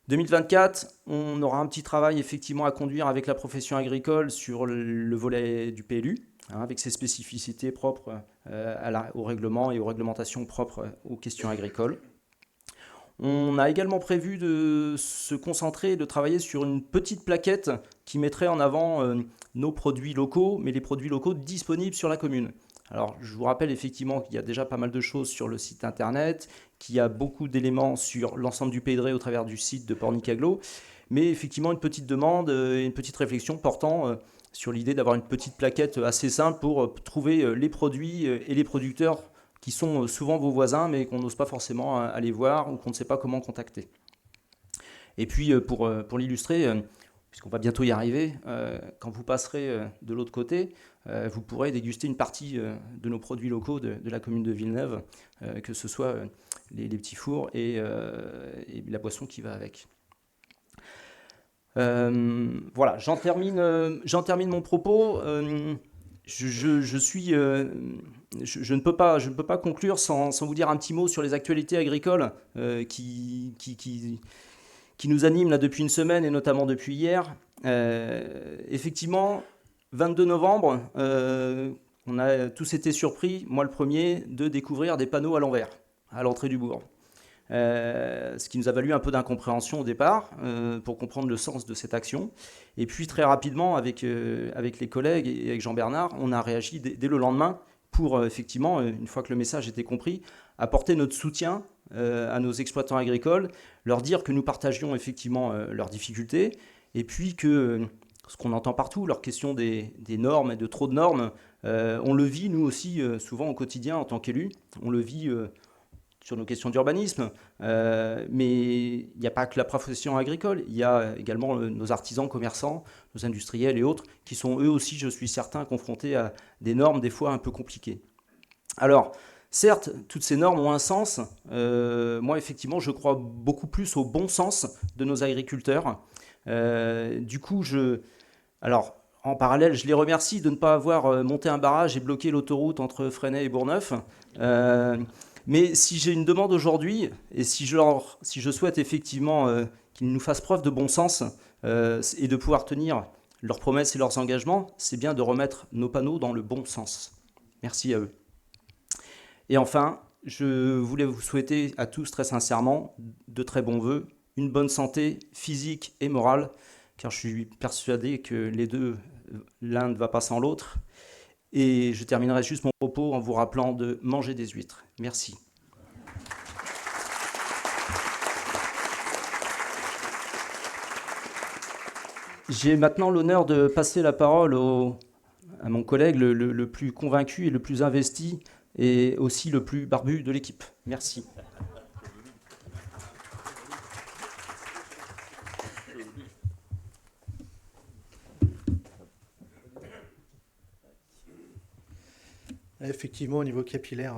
2024, on aura un petit travail effectivement à conduire avec la profession agricole sur le volet du PLU, avec ses spécificités propres au règlement et aux réglementations propres aux questions agricoles. On a également prévu de se concentrer et de travailler sur une petite plaquette qui mettrait en avant nos produits locaux, mais les produits locaux disponibles sur la commune. Alors, je vous rappelle effectivement qu'il y a déjà pas mal de choses sur le site internet, qu'il y a beaucoup d'éléments sur l'ensemble du Pays de Ré au travers du site de Pornicaglo, mais effectivement une petite demande et une petite réflexion portant sur l'idée d'avoir une petite plaquette assez simple pour trouver les produits et les producteurs qui sont souvent vos voisins, mais qu'on n'ose pas forcément aller voir ou qu'on ne sait pas comment contacter. Et puis, pour l'illustrer, puisqu'on va bientôt y arriver, quand vous passerez de l'autre côté, vous pourrez déguster une partie de nos produits locaux de la commune de Villeneuve, que ce soit les petits fours et la boisson qui va avec. Voilà, j'en termine mon propos. Je ne peux pas conclure sans vous dire un petit mot sur les actualités agricoles qui nous animent là depuis une semaine et notamment depuis hier. Effectivement, 22 novembre, on a tous été surpris, moi le premier, de découvrir des panneaux à l'envers, à l'entrée du bourg. Ce qui nous a valu un peu d'incompréhension au départ, pour comprendre le sens de cette action. Et puis très rapidement, avec les collègues et avec Jean-Bernard, on a réagi dès le lendemain pour effectivement, une fois que le message était compris, apporter notre soutien à nos exploitants agricoles, leur dire que nous partagions effectivement leurs difficultés, et puis que ce qu'on entend partout, leur question des normes et de trop de normes, on le vit nous aussi souvent au quotidien en tant qu'élus, on le vit sur nos questions d'urbanisme, mais il n'y a pas que la profession agricole, il y a également nos artisans, commerçants, nos industriels et autres, qui sont eux aussi, je suis certain, confrontés à des normes des fois un peu compliquées. Alors, certes, toutes ces normes ont un sens. Moi, effectivement, je crois beaucoup plus au bon sens de nos agriculteurs. Du coup, alors, en parallèle, je les remercie de ne pas avoir monté un barrage et bloqué l'autoroute entre Fresnay et Bourgneuf. Mais si j'ai une demande aujourd'hui, et si je souhaite effectivement qu'ils nous fassent preuve de bon sens et de pouvoir tenir leurs promesses et leurs engagements, c'est bien de remettre nos panneaux dans le bon sens. Merci à eux. Et enfin, je voulais vous souhaiter à tous très sincèrement de très bons vœux, une bonne santé physique et morale, car je suis persuadé que les deux, l'un ne va pas sans l'autre. Et je terminerai juste mon propos en vous rappelant de manger des huîtres. Merci. J'ai maintenant l'honneur de passer la parole à mon collègue le plus convaincu et le plus investi, et aussi le plus barbu de l'équipe. Merci. Effectivement, au niveau capillaire,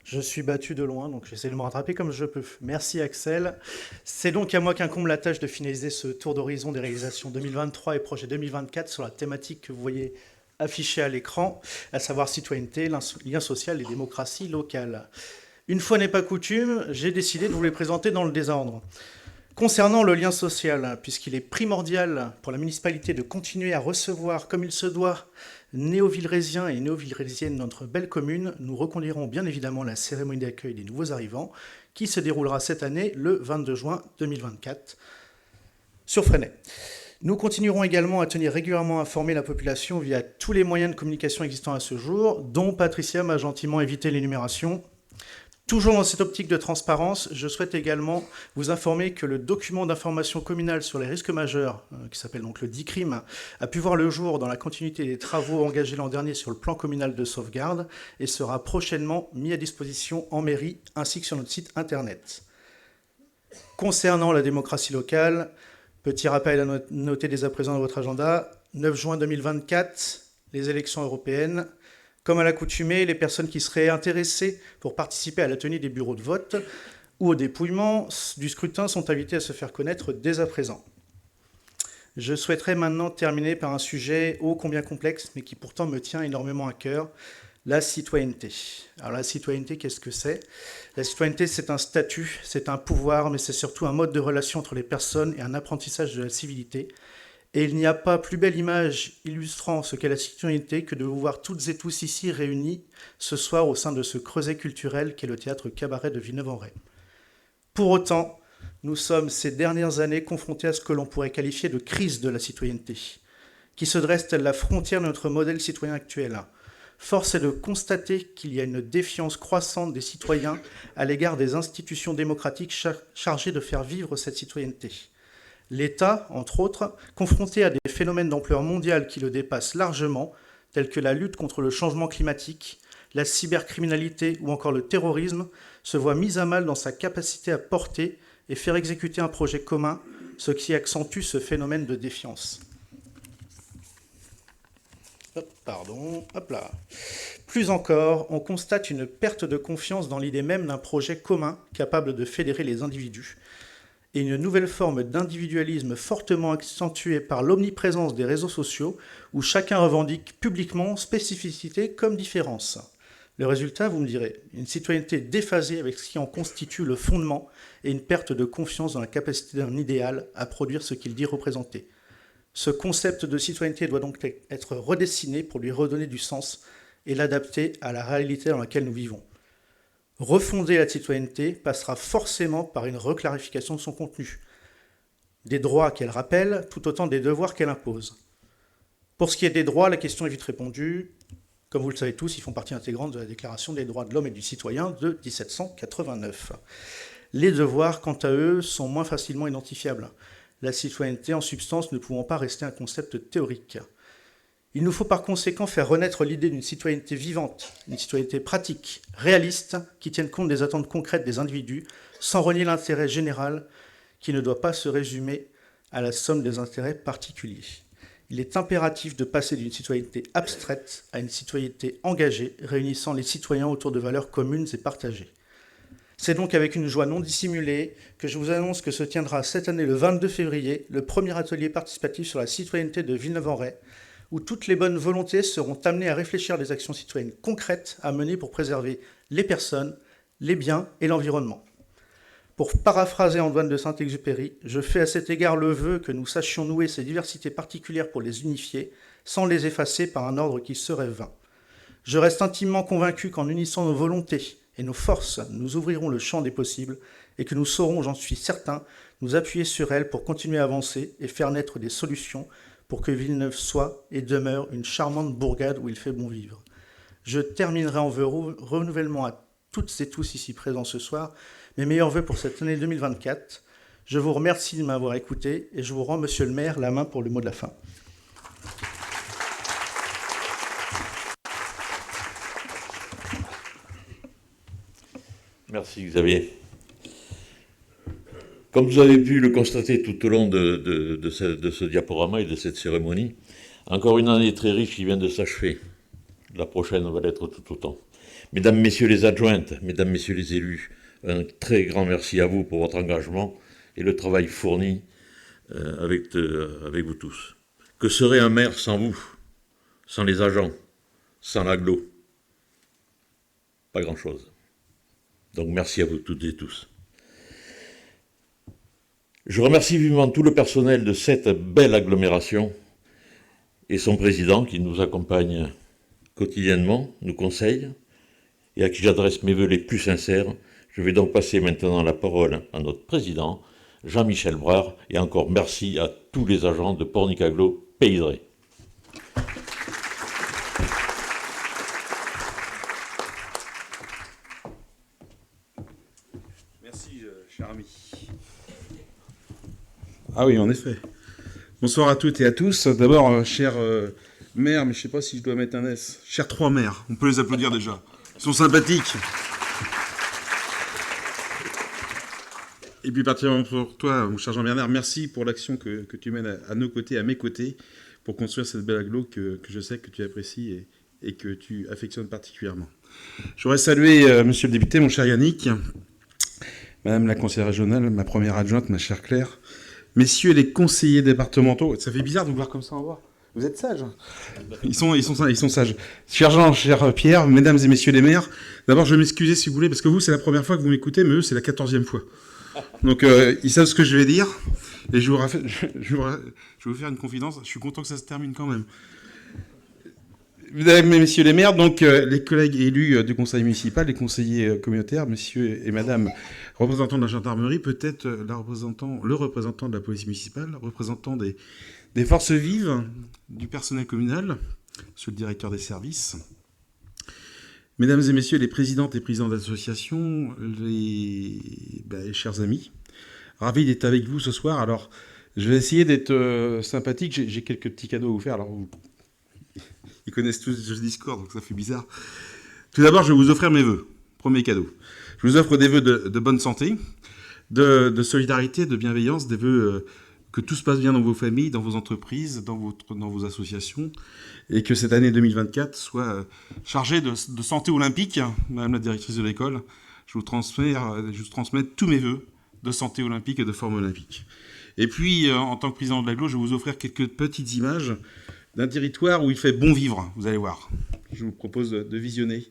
je suis battu de loin, donc j'essaie de me rattraper comme je peux. Merci Axel. C'est donc à moi qu'incombe la tâche de finaliser ce tour d'horizon des réalisations 2023 et projet 2024 sur la thématique que vous voyez affichée à l'écran, à savoir citoyenneté, lien social et démocratie locale. Une fois n'est pas coutume, j'ai décidé de vous les présenter dans le désordre. Concernant le lien social, puisqu'il est primordial pour la municipalité de continuer à recevoir comme il se doit néo-villerésiens et néo-villerésiennes de notre belle commune, nous reconduirons bien évidemment la cérémonie d'accueil des nouveaux arrivants qui se déroulera cette année le 22 juin 2024 sur Fresnay. Nous continuerons également à tenir régulièrement informée la population via tous les moyens de communication existants à ce jour, dont Patricia m'a gentiment évité l'énumération. Toujours dans cette optique de transparence, je souhaite également vous informer que le document d'information communale sur les risques majeurs, qui s'appelle donc le DICRIM, a pu voir le jour dans la continuité des travaux engagés l'an dernier sur le plan communal de sauvegarde et sera prochainement mis à disposition en mairie ainsi que sur notre site internet. Concernant la démocratie locale, petit rappel à noter dès à présent dans votre agenda, 9 juin 2024, les élections européennes. Comme à l'accoutumée, les personnes qui seraient intéressées pour participer à la tenue des bureaux de vote ou au dépouillement du scrutin sont invitées à se faire connaître dès à présent. Je souhaiterais maintenant terminer par un sujet ô combien complexe, mais qui pourtant me tient énormément à cœur, la citoyenneté. Alors la citoyenneté, qu'est-ce que c'est ? La citoyenneté, c'est un statut, c'est un pouvoir, mais c'est surtout un mode de relation entre les personnes et un apprentissage de la civilité. Et il n'y a pas plus belle image illustrant ce qu'est la citoyenneté que de vous voir toutes et tous ici réunis ce soir au sein de ce creuset culturel qu'est le théâtre Cabaret de Villeneuve-en-Ré. Pour autant, nous sommes ces dernières années confrontés à ce que l'on pourrait qualifier de crise de la citoyenneté, qui se dresse telle la frontière de notre modèle citoyen actuel. Force est de constater qu'il y a une défiance croissante des citoyens à l'égard des institutions démocratiques chargées de faire vivre cette citoyenneté. L'État, entre autres, confronté à des phénomènes d'ampleur mondiale qui le dépassent largement, tels que la lutte contre le changement climatique, la cybercriminalité ou encore le terrorisme, se voit mis à mal dans sa capacité à porter et faire exécuter un projet commun, ce qui accentue ce phénomène de défiance. Plus encore, on constate une perte de confiance dans l'idée même d'un projet commun capable de fédérer les individus, et une nouvelle forme d'individualisme fortement accentuée par l'omniprésence des réseaux sociaux où chacun revendique publiquement spécificité comme différence. Le résultat, vous me direz, une citoyenneté déphasée avec ce qui en constitue le fondement et une perte de confiance dans la capacité d'un idéal à produire ce qu'il dit représenter. Ce concept de citoyenneté doit donc être redessiné pour lui redonner du sens et l'adapter à la réalité dans laquelle nous vivons. Refonder la citoyenneté passera forcément par une reclarification de son contenu, des droits qu'elle rappelle, tout autant des devoirs qu'elle impose. Pour ce qui est des droits, la question est vite répondue. Comme vous le savez tous, ils font partie intégrante de la Déclaration des droits de l'homme et du citoyen de 1789. Les devoirs, quant à eux, sont moins facilement identifiables. La citoyenneté, en substance, ne pouvant pas rester un concept théorique. Il nous faut par conséquent faire renaître l'idée d'une citoyenneté vivante, une citoyenneté pratique, réaliste, qui tienne compte des attentes concrètes des individus, sans renier l'intérêt général, qui ne doit pas se résumer à la somme des intérêts particuliers. Il est impératif de passer d'une citoyenneté abstraite à une citoyenneté engagée, réunissant les citoyens autour de valeurs communes et partagées. C'est donc avec une joie non dissimulée que je vous annonce que se tiendra cette année le 22 février le premier atelier participatif sur la citoyenneté de Villeneuve-en-Ré, où toutes les bonnes volontés seront amenées à réfléchir à des actions citoyennes concrètes à mener pour préserver les personnes, les biens et l'environnement. Pour paraphraser Antoine de Saint-Exupéry, je fais à cet égard le vœu que nous sachions nouer ces diversités particulières pour les unifier, sans les effacer par un ordre qui serait vain. Je reste intimement convaincu qu'en unissant nos volontés et nos forces, nous ouvrirons le champ des possibles et que nous saurons, j'en suis certain, nous appuyer sur elles pour continuer à avancer et faire naître des solutions pour que Villeneuve soit et demeure une charmante bourgade où il fait bon vivre. Je terminerai en vœu renouvellement à toutes et tous ici présents ce soir mes meilleurs vœux pour cette année 2024. Je vous remercie de m'avoir écouté et je vous rends, monsieur le maire, la main pour le mot de la fin. Merci Xavier. Comme vous avez pu le constater tout au long de ce diaporama et de cette cérémonie, encore une année très riche qui vient de s'achever. La prochaine va l'être tout autant. Mesdames, Messieurs les adjointes, Mesdames, Messieurs les élus, un très grand merci à vous pour votre engagement et le travail fourni avec vous tous. Que serait un maire sans vous, sans les agents, sans l'agglo? Pas grand-chose. Donc merci à vous toutes et tous. Je remercie vivement tout le personnel de cette belle agglomération et son président qui nous accompagne quotidiennement, nous conseille et à qui j'adresse mes vœux les plus sincères. Je vais donc passer maintenant la parole à notre président, Jean-Michel Brard, et encore merci à tous les agents de Pornic-Agglo Pays de Ré. Merci, cher ami. Ah oui, en effet. Bonsoir à toutes et à tous. D'abord, cher maire, mais je ne sais pas si je dois mettre un S. Chers trois maires, on peut les applaudir déjà. Ils sont sympathiques. Et puis particulièrement pour toi, mon cher Jean-Bernard, merci pour l'action que tu mènes à nos côtés, à mes côtés, pour construire cette belle agglo que je sais que tu apprécies et que tu affectionnes particulièrement. Je voudrais saluer monsieur le député, mon cher Yannick, madame la conseillère régionale, ma première adjointe, ma chère Claire, messieurs les conseillers départementaux. Ça fait bizarre de vous voir comme ça en bas. Vous êtes sages. Ils sont sages. Cher Jean, cher Pierre, mesdames et messieurs les maires, d'abord je vais m'excuser si vous voulez, parce que vous, c'est la première fois que vous m'écoutez, mais eux, c'est la 14e fois. Donc, ils savent ce que je vais dire. Et je vais vous faire une confidence. Je suis content que ça se termine quand même. Mesdames et messieurs les maires, donc les collègues élus du conseil municipal, les conseillers communautaires, messieurs et madame représentants de la gendarmerie, peut-être le représentant de la police municipale, représentant des forces vives, du personnel communal, monsieur le directeur des services, mesdames et messieurs les présidentes et présidents d'associations, les chers amis, ravi d'être avec vous ce soir. Alors, je vais essayer d'être sympathique, j'ai quelques petits cadeaux à vous faire. Alors, ils connaissent tous ce discours, donc ça fait bizarre. Tout d'abord, je vais vous offrir mes vœux. Premier cadeau. Je vous offre des vœux de bonne santé, de solidarité, de bienveillance, des vœux que tout se passe bien dans vos familles, dans vos entreprises, dans vos associations, et que cette année 2024 soit chargée de santé olympique. Madame la directrice de l'école, je vous transmets tous mes vœux de santé olympique et de forme olympique. Et puis, en tant que président de l'agglo, je vais vous offrir quelques petites images d'un territoire où il fait bon vivre, vous allez voir. Je vous propose de visionner.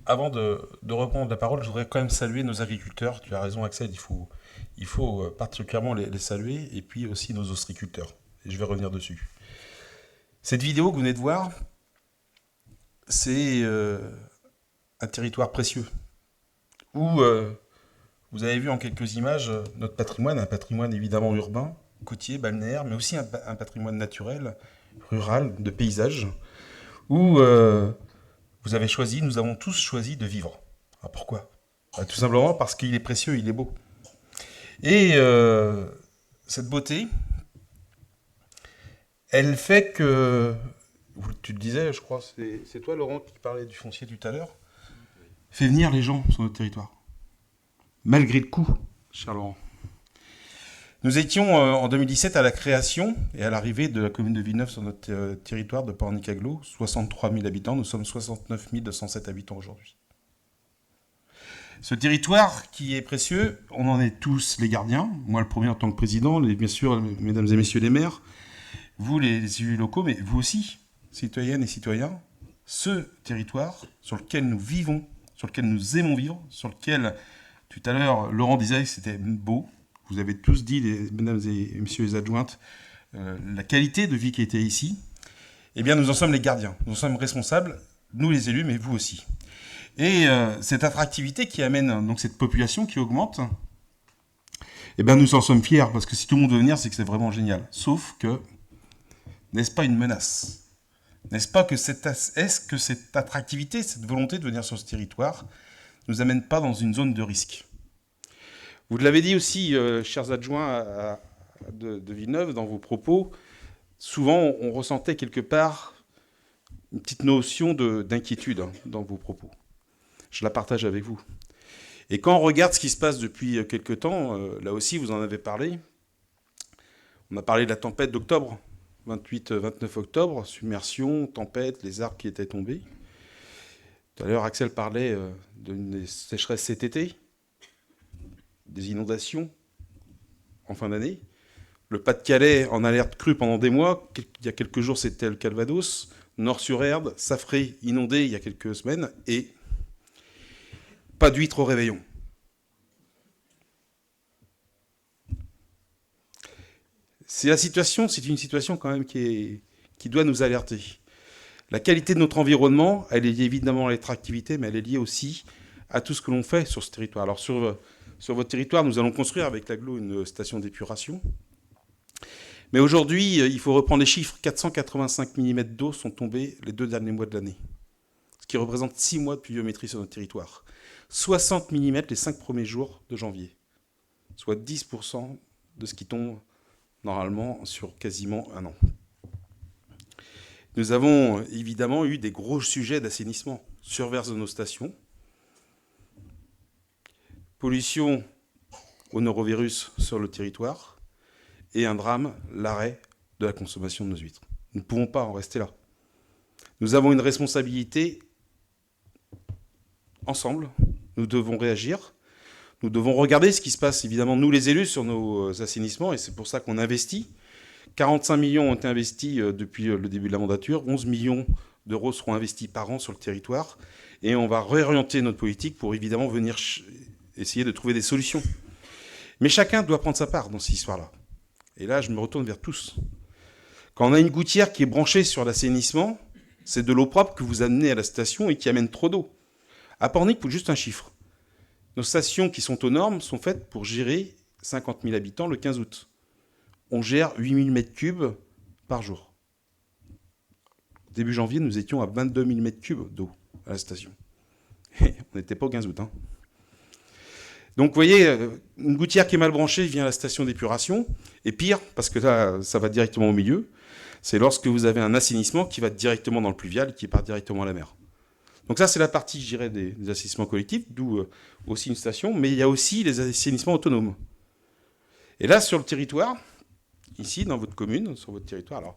avant de reprendre la parole, je voudrais quand même saluer nos agriculteurs. Tu as raison, Axel, il faut particulièrement les saluer, et puis aussi nos ostréiculteurs. Et je vais revenir dessus. Cette vidéo que vous venez de voir, c'est un territoire précieux, où vous avez vu en quelques images notre patrimoine, un patrimoine évidemment urbain, côtier, balnéaire, mais aussi un patrimoine naturel, rural, de paysage, où vous avez choisi, nous avons tous choisi de vivre. Alors pourquoi ? Tout simplement parce qu'il est précieux, il est beau. Et cette beauté, elle fait que, tu le disais, je crois, c'est toi Laurent qui parlais du foncier tout à l'heure, fait venir les gens sur notre territoire. Malgré le coût, cher Laurent. Nous étions en 2017 à la création et à l'arrivée de la commune de Villeneuve sur notre territoire de Pornicaglo, 63 000 habitants, nous sommes 69 207 habitants aujourd'hui. Ce territoire qui est précieux, on en est tous les gardiens, moi le premier en tant que président, bien sûr, mesdames et messieurs les maires, vous les élus locaux, mais vous aussi, citoyennes et citoyens, ce territoire sur lequel nous vivons, sur lequel nous aimons vivre, sur lequel, tout à l'heure, Laurent disait que c'était beau. Vous avez tous dit, mesdames et messieurs les adjointes, la qualité de vie qui était ici. Eh bien, nous en sommes les gardiens. Nous en sommes responsables, nous les élus, mais vous aussi. Et cette attractivité qui amène donc cette population qui augmente, eh bien, nous en sommes fiers, parce que si tout le monde veut venir, c'est que c'est vraiment génial. Sauf que, n'est-ce pas une menace ? N'est-ce pas que est-ce que cette attractivité, cette volonté de venir sur ce territoire, ne nous amène pas dans une zone de risque ? Vous l'avez dit aussi, chers adjoints de Villeneuve, dans vos propos, souvent on ressentait quelque part une petite notion d'inquiétude dans vos propos. Je la partage avec vous. Et quand on regarde ce qui se passe depuis quelque temps, là aussi vous en avez parlé, on a parlé de la tempête d'octobre, 28-29 octobre, submersion, tempête, les arbres qui étaient tombés. Tout à l'heure, Axel parlait d'une sécheresse cet été, des inondations en fin d'année. Le Pas-de-Calais en alerte crue pendant des mois. Il y a quelques jours, c'était le Calvados. Nord-sur-Erdre, Safré inondé il y a quelques semaines. Et pas d'huîtres au réveillon. C'est une situation quand même qui doit nous alerter. La qualité de notre environnement, elle est liée évidemment à l'attractivité, mais elle est liée aussi à tout ce que l'on fait sur ce territoire. Alors sur votre territoire, nous allons construire avec l'AGLO une station d'épuration. Mais aujourd'hui, il faut reprendre les chiffres. 485 mm d'eau sont tombés les 2 derniers mois de l'année, ce qui représente 6 mois de pluviométrie sur notre territoire. 60 mm les 5 premiers jours de janvier, soit 10% de ce qui tombe normalement sur quasiment un an. Nous avons évidemment eu des gros sujets d'assainissement, surverse de nos stations, pollution au norovirus sur le territoire, et un drame, l'arrêt de la consommation de nos huîtres. Nous ne pouvons pas en rester là. Nous avons une responsabilité ensemble, nous devons réagir, nous devons regarder ce qui se passe, évidemment, nous les élus, sur nos assainissements, et c'est pour ça qu'on investit. 45 millions ont été investis depuis le début de la mandature, 11 millions d'euros seront investis par an sur le territoire, et on va réorienter notre politique pour évidemment venir essayer de trouver des solutions. Mais chacun doit prendre sa part dans cette histoire-là. Et là, je me retourne vers tous. Quand on a une gouttière qui est branchée sur l'assainissement, c'est de l'eau propre que vous amenez à la station et qui amène trop d'eau. À Pornic, pour juste un chiffre. Nos stations qui sont aux normes sont faites pour gérer 50 000 habitants le 15 août. On gère 8 000 m3 par jour. Début janvier, nous étions à 22 000 m3 d'eau à la station. Et on n'était pas au 15 août. Hein. Donc, vous voyez, une gouttière qui est mal branchée vient à la station d'épuration. Et pire, parce que là, ça va directement au milieu, c'est lorsque vous avez un assainissement qui va directement dans le pluvial et qui part directement à la mer. Donc ça, c'est la partie, je dirais, des assainissements collectifs, d'où aussi une station, mais il y a aussi les assainissements autonomes. Et là, sur le territoire, ici, dans votre commune, sur votre territoire, alors,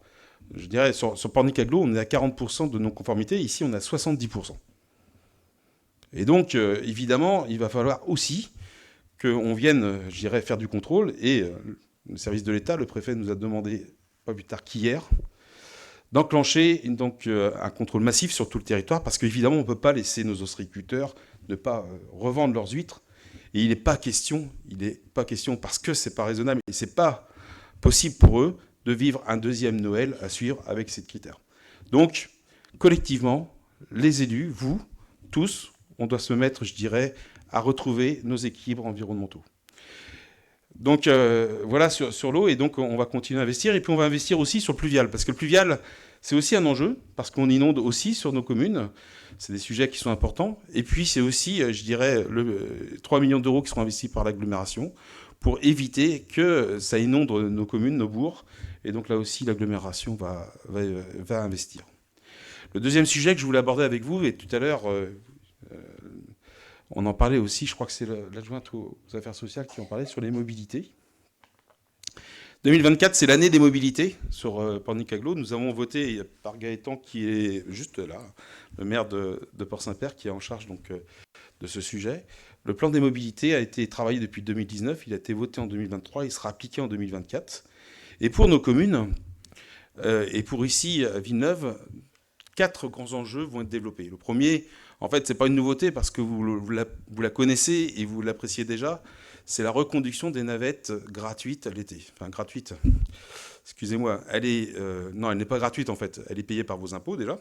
je dirais, sur Pornicaglo, on est à 40% de non-conformité, ici, on est à 70%. Et donc, évidemment, il va falloir aussi qu'on vienne, je dirais, faire du contrôle, et le service de l'État, le préfet nous a demandé, pas plus tard qu'hier, d'enclencher donc un contrôle massif sur tout le territoire, parce qu'évidemment, on ne peut pas laisser nos ostréiculteurs ne pas revendre leurs huîtres. Et il n'est pas question, parce que c'est pas raisonnable et c'est pas possible pour eux de vivre un deuxième Noël à suivre avec ces critères. Donc, collectivement, les élus, vous, tous, on doit se mettre, je dirais, à retrouver nos équilibres environnementaux. Donc voilà sur l'eau, et donc on va continuer à investir, et puis on va investir aussi sur le pluvial, parce que le pluvial, c'est aussi un enjeu, parce qu'on inonde aussi sur nos communes, c'est des sujets qui sont importants, et puis c'est aussi, je dirais, 3 millions d'euros qui seront investis par l'agglomération, pour éviter que ça inonde nos communes, nos bourgs, et donc là aussi l'agglomération va investir. Le deuxième sujet que je voulais aborder avec vous, et tout à l'heure, on en parlait aussi, je crois que c'est l'adjointe aux affaires sociales qui en parlait, sur les mobilités. 2024, c'est l'année des mobilités sur Pornic-Aglo. Nous avons voté par Gaëtan, qui est juste là, le maire de Port-Saint-Père, qui est en charge donc, de ce sujet. Le plan des mobilités a été travaillé depuis 2019, il a été voté en 2023, il sera appliqué en 2024. Et pour nos communes, et pour ici, à Villeneuve, 4 grands enjeux vont être développés. Le premier, en fait, ce n'est pas une nouveauté parce que vous la connaissez et vous l'appréciez déjà, c'est la reconduction des navettes gratuites l'été. Enfin, gratuite. Excusez-moi. Non, elle n'est pas gratuite en fait. Elle est payée par vos impôts déjà.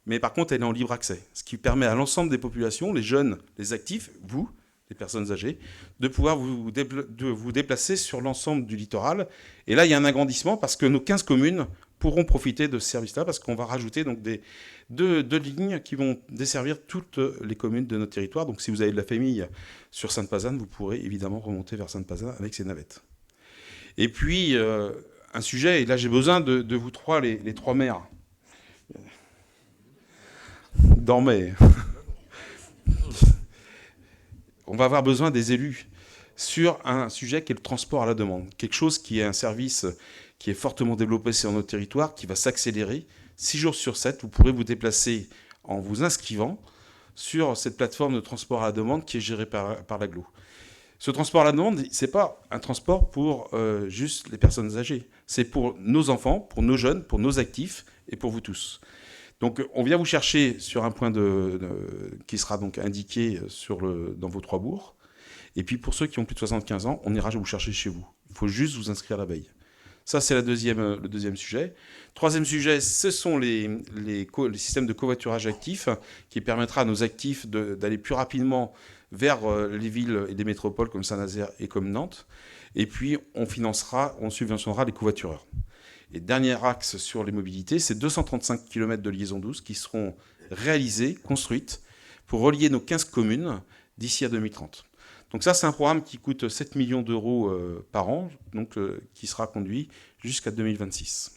Mais par contre, elle est en libre accès. Ce qui permet à l'ensemble des populations, les jeunes, les actifs, vous, les personnes âgées, de pouvoir vous déplacer sur l'ensemble du littoral. Et là, il y a un agrandissement parce que nos 15 communes pourront profiter de ce service-là parce qu'on va rajouter donc deux lignes qui vont desservir toutes les communes de notre territoire. Donc si vous avez de la famille sur Sainte-Pazanne, vous pourrez évidemment remonter vers Sainte-Pazanne avec ces navettes. Et puis, un sujet, et là j'ai besoin de vous trois, les trois maires. Dormez. On va avoir besoin des élus sur un sujet qui est le transport à la demande. Quelque chose qui est un service qui est fortement développé sur notre territoire, qui va s'accélérer. 6 jours sur 7, vous pourrez vous déplacer en vous inscrivant sur cette plateforme de transport à la demande qui est gérée par l'agglo. Ce transport à la demande, ce n'est pas un transport pour juste les personnes âgées. C'est pour nos enfants, pour nos jeunes, pour nos actifs et pour vous tous. Donc on vient vous chercher sur un point qui sera donc indiqué dans vos 3 bourgs. Et puis pour ceux qui ont plus de 75 ans, on ira vous chercher chez vous. Il faut juste vous inscrire la veille. Ça, c'est le deuxième sujet. Troisième sujet, ce sont les systèmes de covoiturage actif qui permettra à nos actifs d'aller plus rapidement vers les villes et les métropoles comme Saint-Nazaire et comme Nantes. Et puis, on subventionnera les covoitureurs. Et dernier axe sur les mobilités, c'est 235 km de liaison douce qui seront réalisées, construites, pour relier nos 15 communes d'ici à 2030. Donc ça, c'est un programme qui coûte 7 millions d'euros par an, donc, qui sera conduit jusqu'à 2026.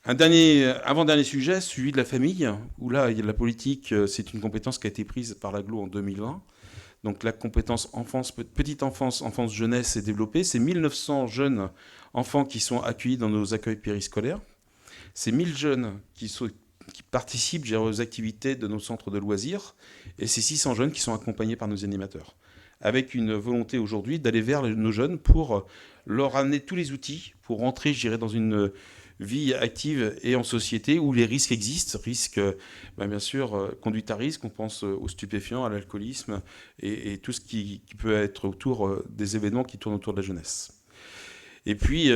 Un avant-dernier sujet, celui de la famille, où là, il y a de la politique, c'est une compétence qui a été prise par l'agglo en 2020. Donc la compétence petite enfance, jeunesse est développée. C'est 1900 jeunes enfants qui sont accueillis dans nos accueils périscolaires. C'est 1000 jeunes qui participent aux activités de nos centres de loisirs, et c'est 600 jeunes qui sont accompagnés par nos animateurs, avec une volonté aujourd'hui d'aller vers nos jeunes pour leur amener tous les outils pour rentrer, je dirais, dans une vie active et en société où les risques existent, risques, bien sûr, conduite à risque, on pense aux stupéfiants, à l'alcoolisme et tout ce qui peut être autour des événements qui tournent autour de la jeunesse. Et puis,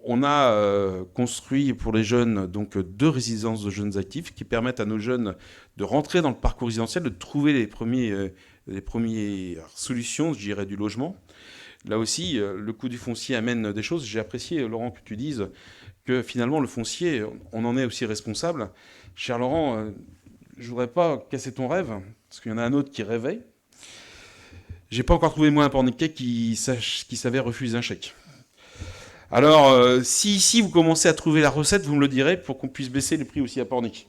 on a construit pour les jeunes donc 2 résidences de jeunes actifs qui permettent à nos jeunes de rentrer dans le parcours résidentiel, de trouver les premières solutions, je dirais, du logement. Là aussi, le coût du foncier amène des choses. J'ai apprécié, Laurent, que tu dises que finalement, le foncier, on en est aussi responsable. Cher Laurent, je ne voudrais pas casser ton rêve, parce qu'il y en a un autre qui rêvait. J'ai pas encore trouvé, moi, un porniquet qui savait refuser un chèque. Alors, si ici vous commencez à trouver la recette, vous me le direz pour qu'on puisse baisser les prix aussi à Pornic.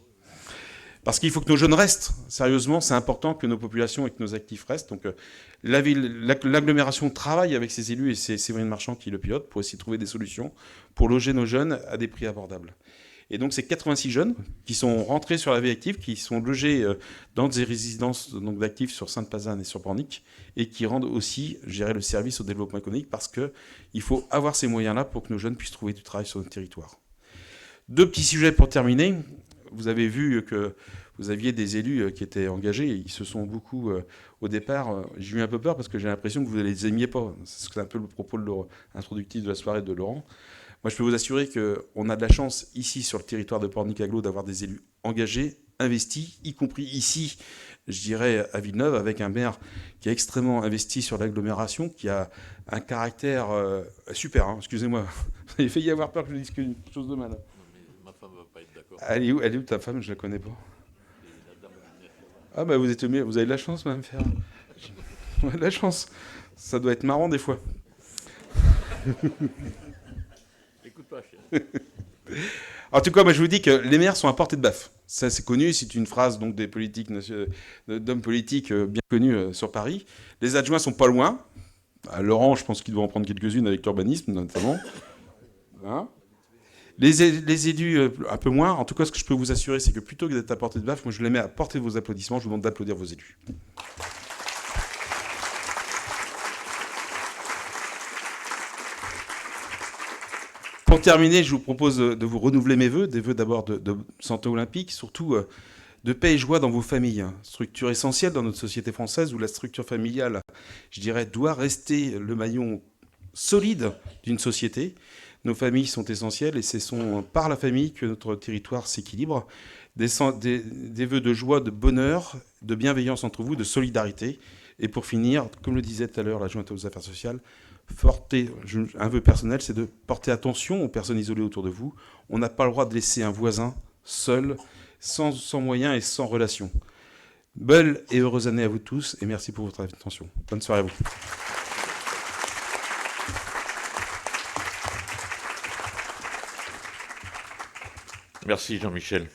Parce qu'il faut que nos jeunes restent. Sérieusement, c'est important que nos populations et que nos actifs restent. Donc, l'agglomération travaille avec ses élus et c'est Séverine Marchand qui le pilote pour essayer de trouver des solutions pour loger nos jeunes à des prix abordables. Et donc, c'est 86 jeunes qui sont rentrés sur la vie active, qui sont logés dans des résidences d'actifs sur Sainte-Pazanne et sur Pornic, et qui rendent aussi, gérer le service au développement économique, parce qu'il faut avoir ces moyens-là pour que nos jeunes puissent trouver du travail sur notre territoire. 2 petits sujets pour terminer. Vous avez vu que vous aviez des élus qui étaient engagés. Ils se sont beaucoup, au départ, j'ai eu un peu peur parce que j'ai l'impression que vous ne les aimiez pas. C'est un peu le propos introductif de la soirée de Laurent. Moi, je peux vous assurer qu'on a de la chance ici, sur le territoire de Pornic-Aglo, d'avoir des élus engagés, investis, y compris ici, je dirais, à Villeneuve, avec un maire qui est extrêmement investi sur l'agglomération, qui a un caractère super, hein, excusez-moi. Vous avez failli avoir peur que je dise quelque chose de mal. Non, mais ma femme ne va pas être d'accord. Elle est où ta femme? Je ne la connais pas. Ah bah vous avez de la chance, Mme Ferrand. Vous avez de la chance. Ça doit être marrant des fois. Écoute pas, chien. En tout cas, moi, je vous dis que les maires sont à portée de baffe. Ça, c'est connu. C'est une phrase donc des politiques, d'hommes politiques bien connus sur Paris. Les adjoints sont pas loin. À Laurent, je pense qu'il doit en prendre quelques-unes avec l'urbanisme, notamment. Hein, les élus, un peu moins. En tout cas, ce que je peux vous assurer, c'est que plutôt que d'être à portée de baffe, moi, je les mets à portée de vos applaudissements. Je vous demande d'applaudir vos élus. Pour terminer, je vous propose de vous renouveler mes vœux, des vœux d'abord de santé olympique, surtout de paix et joie dans vos familles. Structure essentielle dans notre société française où la structure familiale, je dirais, doit rester le maillon solide d'une société. Nos familles sont essentielles et c'est par la famille que notre territoire s'équilibre. Des vœux de joie, de bonheur, de bienveillance entre vous, de solidarité. Et pour finir, comme le disait tout à l'heure l'adjointe aux affaires sociales, un vœu personnel, c'est de porter attention aux personnes isolées autour de vous. On n'a pas le droit de laisser un voisin seul, sans moyens et sans relation. Belle et heureuse année à vous tous et merci pour votre attention. Bonne soirée à vous. Merci Jean-Michel.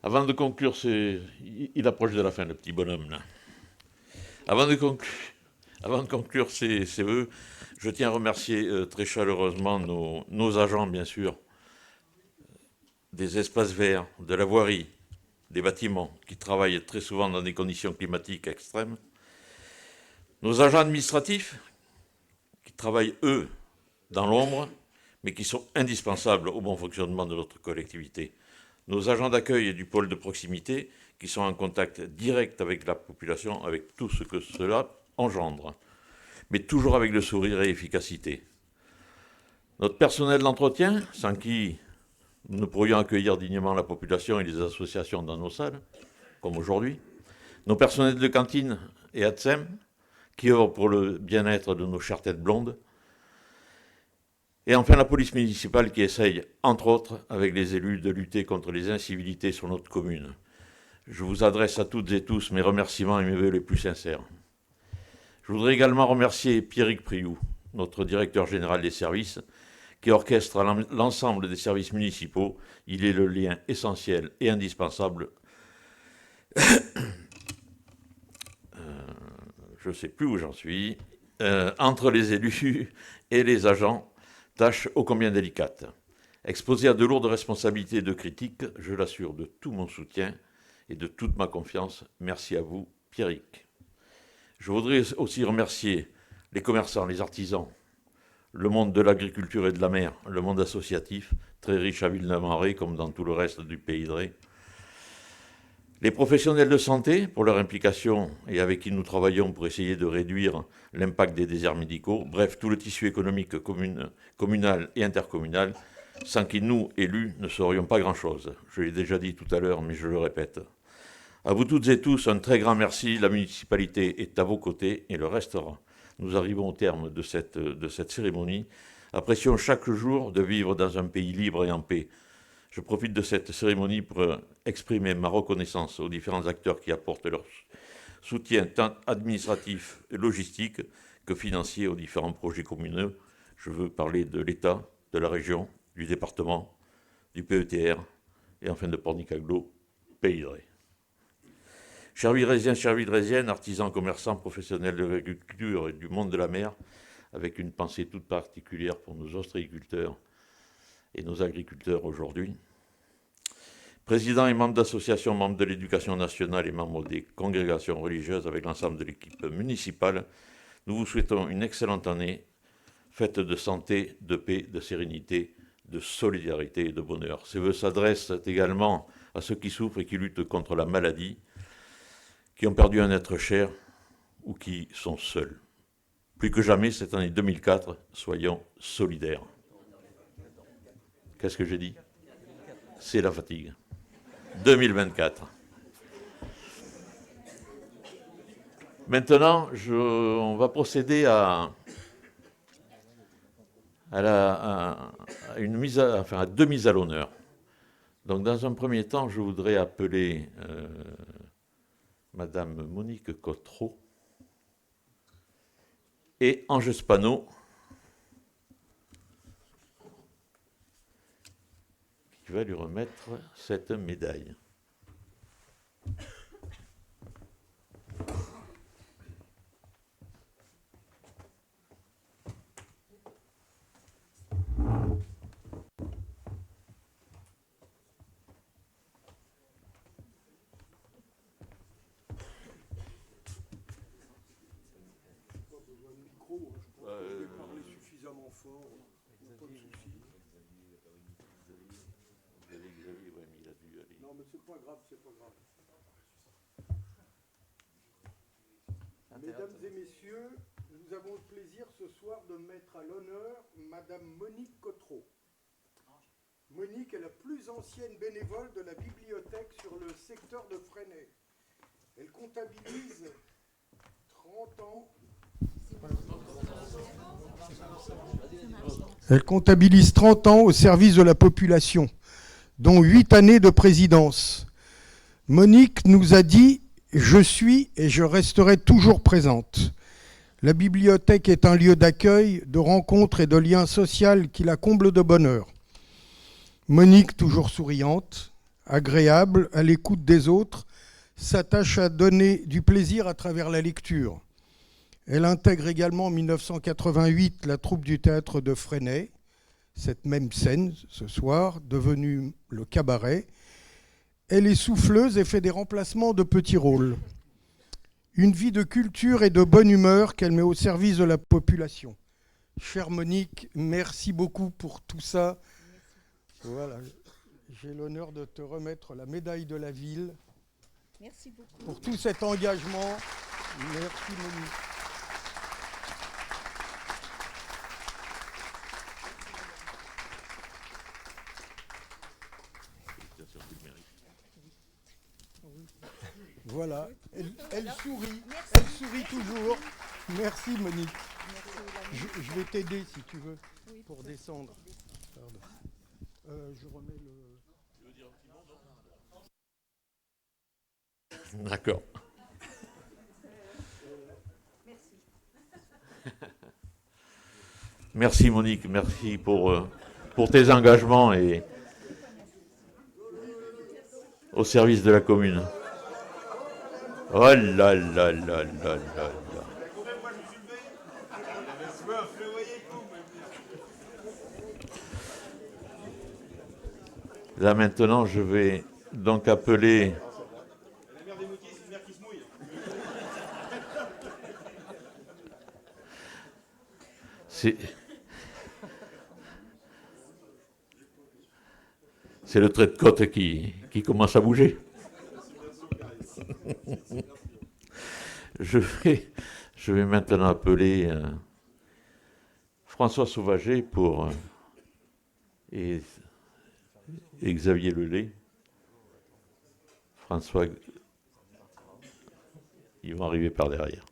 Avant de conclure, il approche de la fin, le petit bonhomme là. Avant de conclure ces vœux, je tiens à remercier très chaleureusement nos agents, bien sûr, des espaces verts, de la voirie, des bâtiments, qui travaillent très souvent dans des conditions climatiques extrêmes. Nos agents administratifs, qui travaillent, eux, dans l'ombre, mais qui sont indispensables au bon fonctionnement de notre collectivité. Nos agents d'accueil et du pôle de proximité, qui sont en contact direct avec la population, avec tout ce que cela engendre, mais toujours avec le sourire et l'efficacité. Notre personnel d'entretien, sans qui nous ne pourrions accueillir dignement la population et les associations dans nos salles, comme aujourd'hui. Nos personnels de cantine et ATSEM, qui œuvrent pour le bien-être de nos chères têtes blondes. Et enfin la police municipale qui essaye, entre autres, avec les élus, de lutter contre les incivilités sur notre commune. Je vous adresse à toutes et tous mes remerciements et mes vœux les plus sincères. Je voudrais également remercier Pierrick Priou, notre directeur général des services, qui orchestre l'ensemble des services municipaux. Il est le lien essentiel et indispensable. Je ne sais plus où j'en suis. Entre les élus et les agents, tâche ô combien délicate. Exposé à de lourdes responsabilités et de critiques, je l'assure de tout mon soutien et de toute ma confiance. Merci à vous, Pierrick. Je voudrais aussi remercier les commerçants, les artisans, le monde de l'agriculture et de la mer, le monde associatif, très riche à Villeneuve-en-Ré comme dans tout le reste du pays de Ré. Les professionnels de santé pour leur implication et avec qui nous travaillons pour essayer de réduire l'impact des déserts médicaux. Bref, tout le tissu économique communal et intercommunal, sans qui nous, élus, ne saurions pas grand-chose. Je l'ai déjà dit tout à l'heure, mais je le répète. À vous toutes et tous, un très grand merci. La municipalité est à vos côtés et le restera. Nous arrivons au terme de cette cérémonie. Apprécions chaque jour de vivre dans un pays libre et en paix. Je profite de cette cérémonie pour exprimer ma reconnaissance aux différents acteurs qui apportent leur soutien tant administratif et logistique que financier aux différents projets communaux. Je veux parler de l'État, de la région, du département, du PETR et enfin de Pornic-Aglo, Pays de Ré. Chers Villedrésiens, chères Villedrésiennes, artisans, commerçants, professionnels de l'agriculture et du monde de la mer, avec une pensée toute particulière pour nos ostréiculteurs et nos agriculteurs aujourd'hui. Président et membres d'associations, membres de l'éducation nationale et membres des congrégations religieuses avec l'ensemble de l'équipe municipale, nous vous souhaitons une excellente année, faite de santé, de paix, de sérénité, de solidarité et de bonheur. Ces vœux s'adressent également à ceux qui souffrent et qui luttent contre la maladie, qui ont perdu un être cher ou qui sont seuls. Plus que jamais, cette année 2004, soyons solidaires. Qu'est-ce que j'ai dit? C'est la fatigue. 2024. Maintenant, on va procéder à deux mises à l'honneur. Donc, dans un premier temps, je voudrais appeler Madame Monique Cotreau et Ange Spano, qui va lui remettre cette médaille. Mesdames et messieurs, nous avons le plaisir ce soir de mettre à l'honneur Madame Monique Cotreau. Monique est la plus ancienne bénévole de la bibliothèque sur le secteur de Fresnay. Elle comptabilise 30 ans. Elle comptabilise 30 ans au service de la population, dont 8 années de présidence. Monique nous a dit « Je suis et je resterai toujours présente ». La bibliothèque est un lieu d'accueil, de rencontre et de lien social qui la comble de bonheur. Monique, toujours souriante, agréable, à l'écoute des autres, s'attache à donner du plaisir à travers la lecture. Elle intègre également en 1988 la troupe du théâtre de Fresnay, cette même scène ce soir, devenue le cabaret. Elle est souffleuse et fait des remplacements de petits rôles. Une vie de culture et de bonne humeur qu'elle met au service de la population. Chère Monique, merci beaucoup pour tout ça. Voilà, j'ai l'honneur de te remettre la médaille de la ville. Merci beaucoup. Pour tout cet engagement. Merci Monique. Voilà, elle sourit toujours. Merci Monique. Je vais t'aider si tu veux pour descendre. Pardon. Je remets le... D'accord. Merci Monique, merci pour tes engagements et au service de la commune. Oh là là là là là là. Là maintenant, je vais donc appeler... C'est le trait de côte qui commence à bouger. Je vais maintenant appeler François Sauvager et Xavier Lelay. François, ils vont arriver par derrière.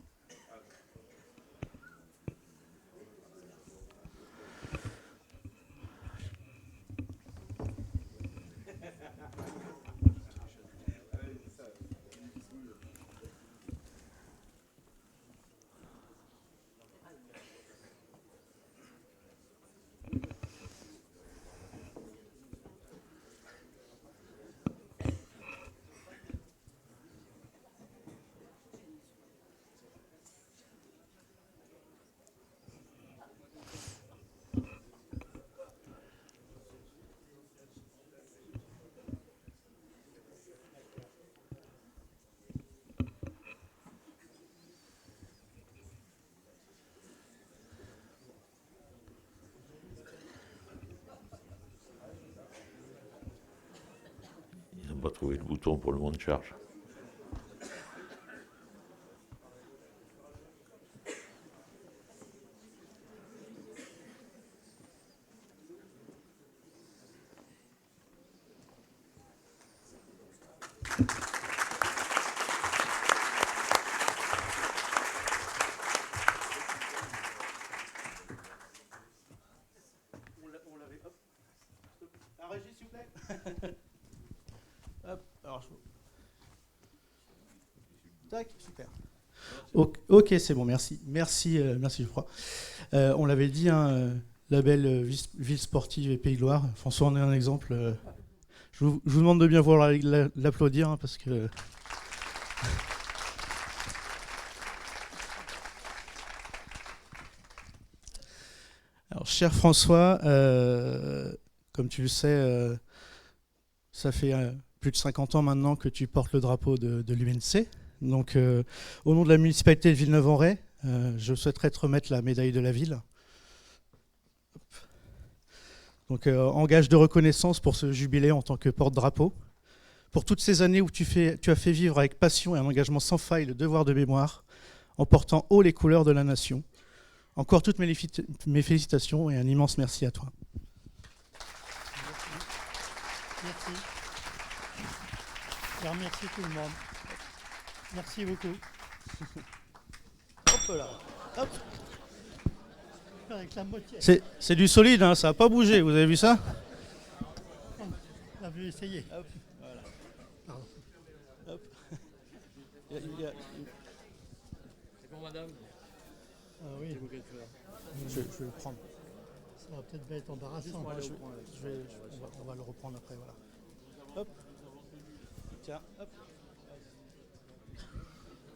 pas trouvé le bouton pour le monte charge. La régie, s'il vous plaît. Hop, alors tac, super. Ok, c'est bon, merci. Merci, Geoffroy. On l'avait dit, hein, label ville sportive et Pays de Loire. François en est un exemple. Je vous demande de bien vouloir l'applaudir, hein, parce que... Alors, cher François, comme tu le sais, ça fait plus de 50 ans maintenant que tu portes le drapeau de l'UNC. Donc, au nom de la municipalité de Villeneuve-en-Ré, je souhaiterais te remettre la médaille de la ville. Donc, en gage de reconnaissance pour ce jubilé en tant que porte-drapeau. Pour toutes ces années où tu as fait vivre avec passion et un engagement sans faille le devoir de mémoire, en portant haut les couleurs de la nation. Encore toutes mes félicitations et un immense merci à toi. Merci. Je remercie tout le monde. Merci beaucoup. Hop là. Hop. Avec la moitié. C'est du solide, hein, ça n'a pas bougé, vous avez vu ça? On a vu essayer. Hop, voilà. Pardon. Hop. C'est bon, madame? Ah oui. Je vais le prendre. Ça va peut-être être embarrassant. On va le reprendre après, voilà. Hop. Tiens, hop.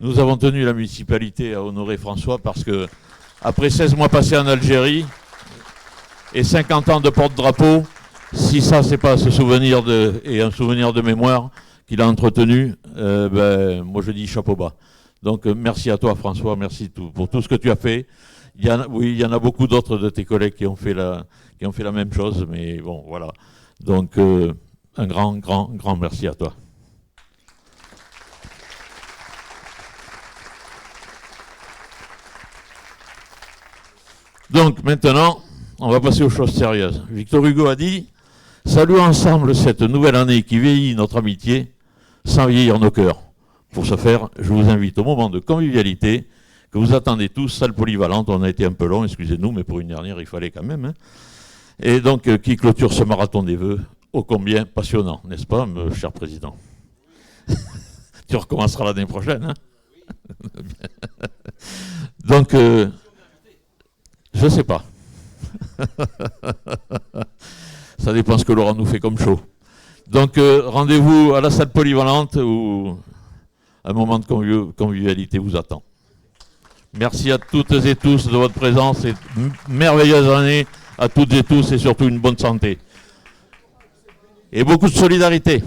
Nous avons tenu la municipalité à honorer François parce que, après 16 mois passés en Algérie et 50 ans de porte-drapeau, si ça, c'est pas ce souvenir et un souvenir de mémoire qu'il a entretenu, moi je dis chapeau bas. Donc merci à toi François, merci pour tout ce que tu as fait. Il y en a beaucoup d'autres de tes collègues qui ont fait la même chose, mais bon, voilà. Donc un grand merci à toi. Donc maintenant, on va passer aux choses sérieuses. Victor Hugo a dit « Saluons ensemble cette nouvelle année qui vieillit notre amitié, sans vieillir nos cœurs. » Pour ce faire, je vous invite au moment de convivialité que vous attendez tous, salle polyvalente. On a été un peu long, excusez-nous, mais pour une dernière, il fallait quand même. Hein. Et donc, qui clôture ce marathon des vœux, ô combien passionnant, n'est-ce pas, cher président? Tu recommenceras l'année prochaine. Hein. Donc... je ne sais pas. Ça dépend ce que Laurent nous fait comme show. Donc, rendez-vous à la salle polyvalente où un moment de convivialité vous attend. Merci à toutes et tous de votre présence et merveilleuse année à toutes et tous et surtout une bonne santé. Et beaucoup de solidarité.